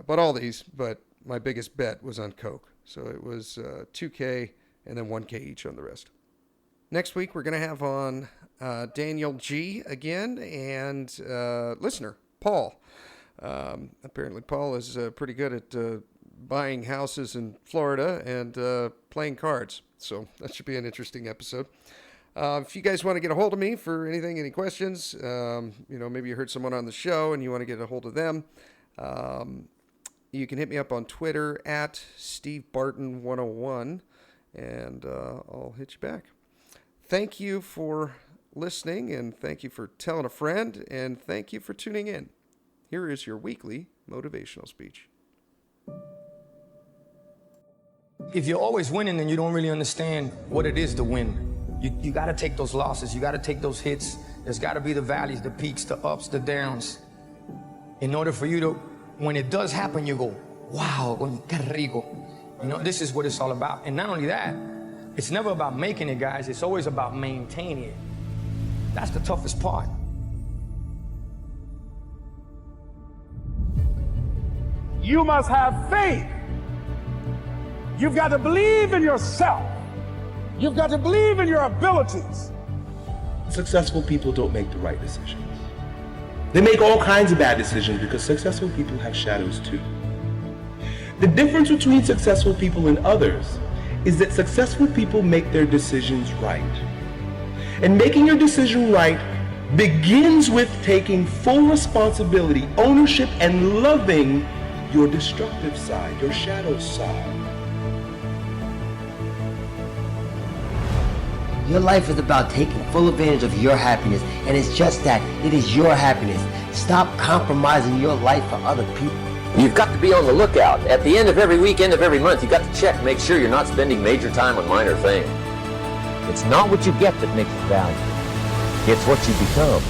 S1: Bought all these, but my biggest bet was on Coke. So it was $2K and then $1K each on the rest. Next week, we're going to have on Daniel G. again and listener, Paul. Apparently, Paul is pretty good at buying houses in Florida and playing cards. So that should be an interesting episode. If you guys want to get a hold of me for anything, any questions, maybe you heard someone on the show and you want to get a hold of them, you can hit me up on Twitter at SteveBarton101, and I'll hit you back. Thank you for listening, and thank you for telling a friend, and thank you for tuning in. Here is your weekly motivational speech.
S4: If you're always winning, then you don't really understand what it is to win. You got to take those losses. You got to take those hits. There's got to be the valleys, the peaks, the ups, the downs. In order for you to, when it does happen, you go, wow, qué rico. This is what it's all about. And not only that, it's never about making it, guys. It's always about maintaining it. That's the toughest part.
S5: You must have faith. You've got to believe in yourself. You've got to believe in your abilities.
S6: Successful people don't make the right decisions. They make all kinds of bad decisions because successful people have shadows too. The difference between successful people and others is that successful people make their decisions right. And making your decision right begins with taking full responsibility, ownership, and loving your destructive side, your shadow side.
S7: Your life is about taking full advantage of your happiness, and it's just that. It is your happiness. Stop compromising your life for other people.
S8: You've got to be on the lookout. At the end of every week, end of every month, you've got to check, make sure you're not spending major time on minor things. It's not what you get that makes you valuable. It's what you become.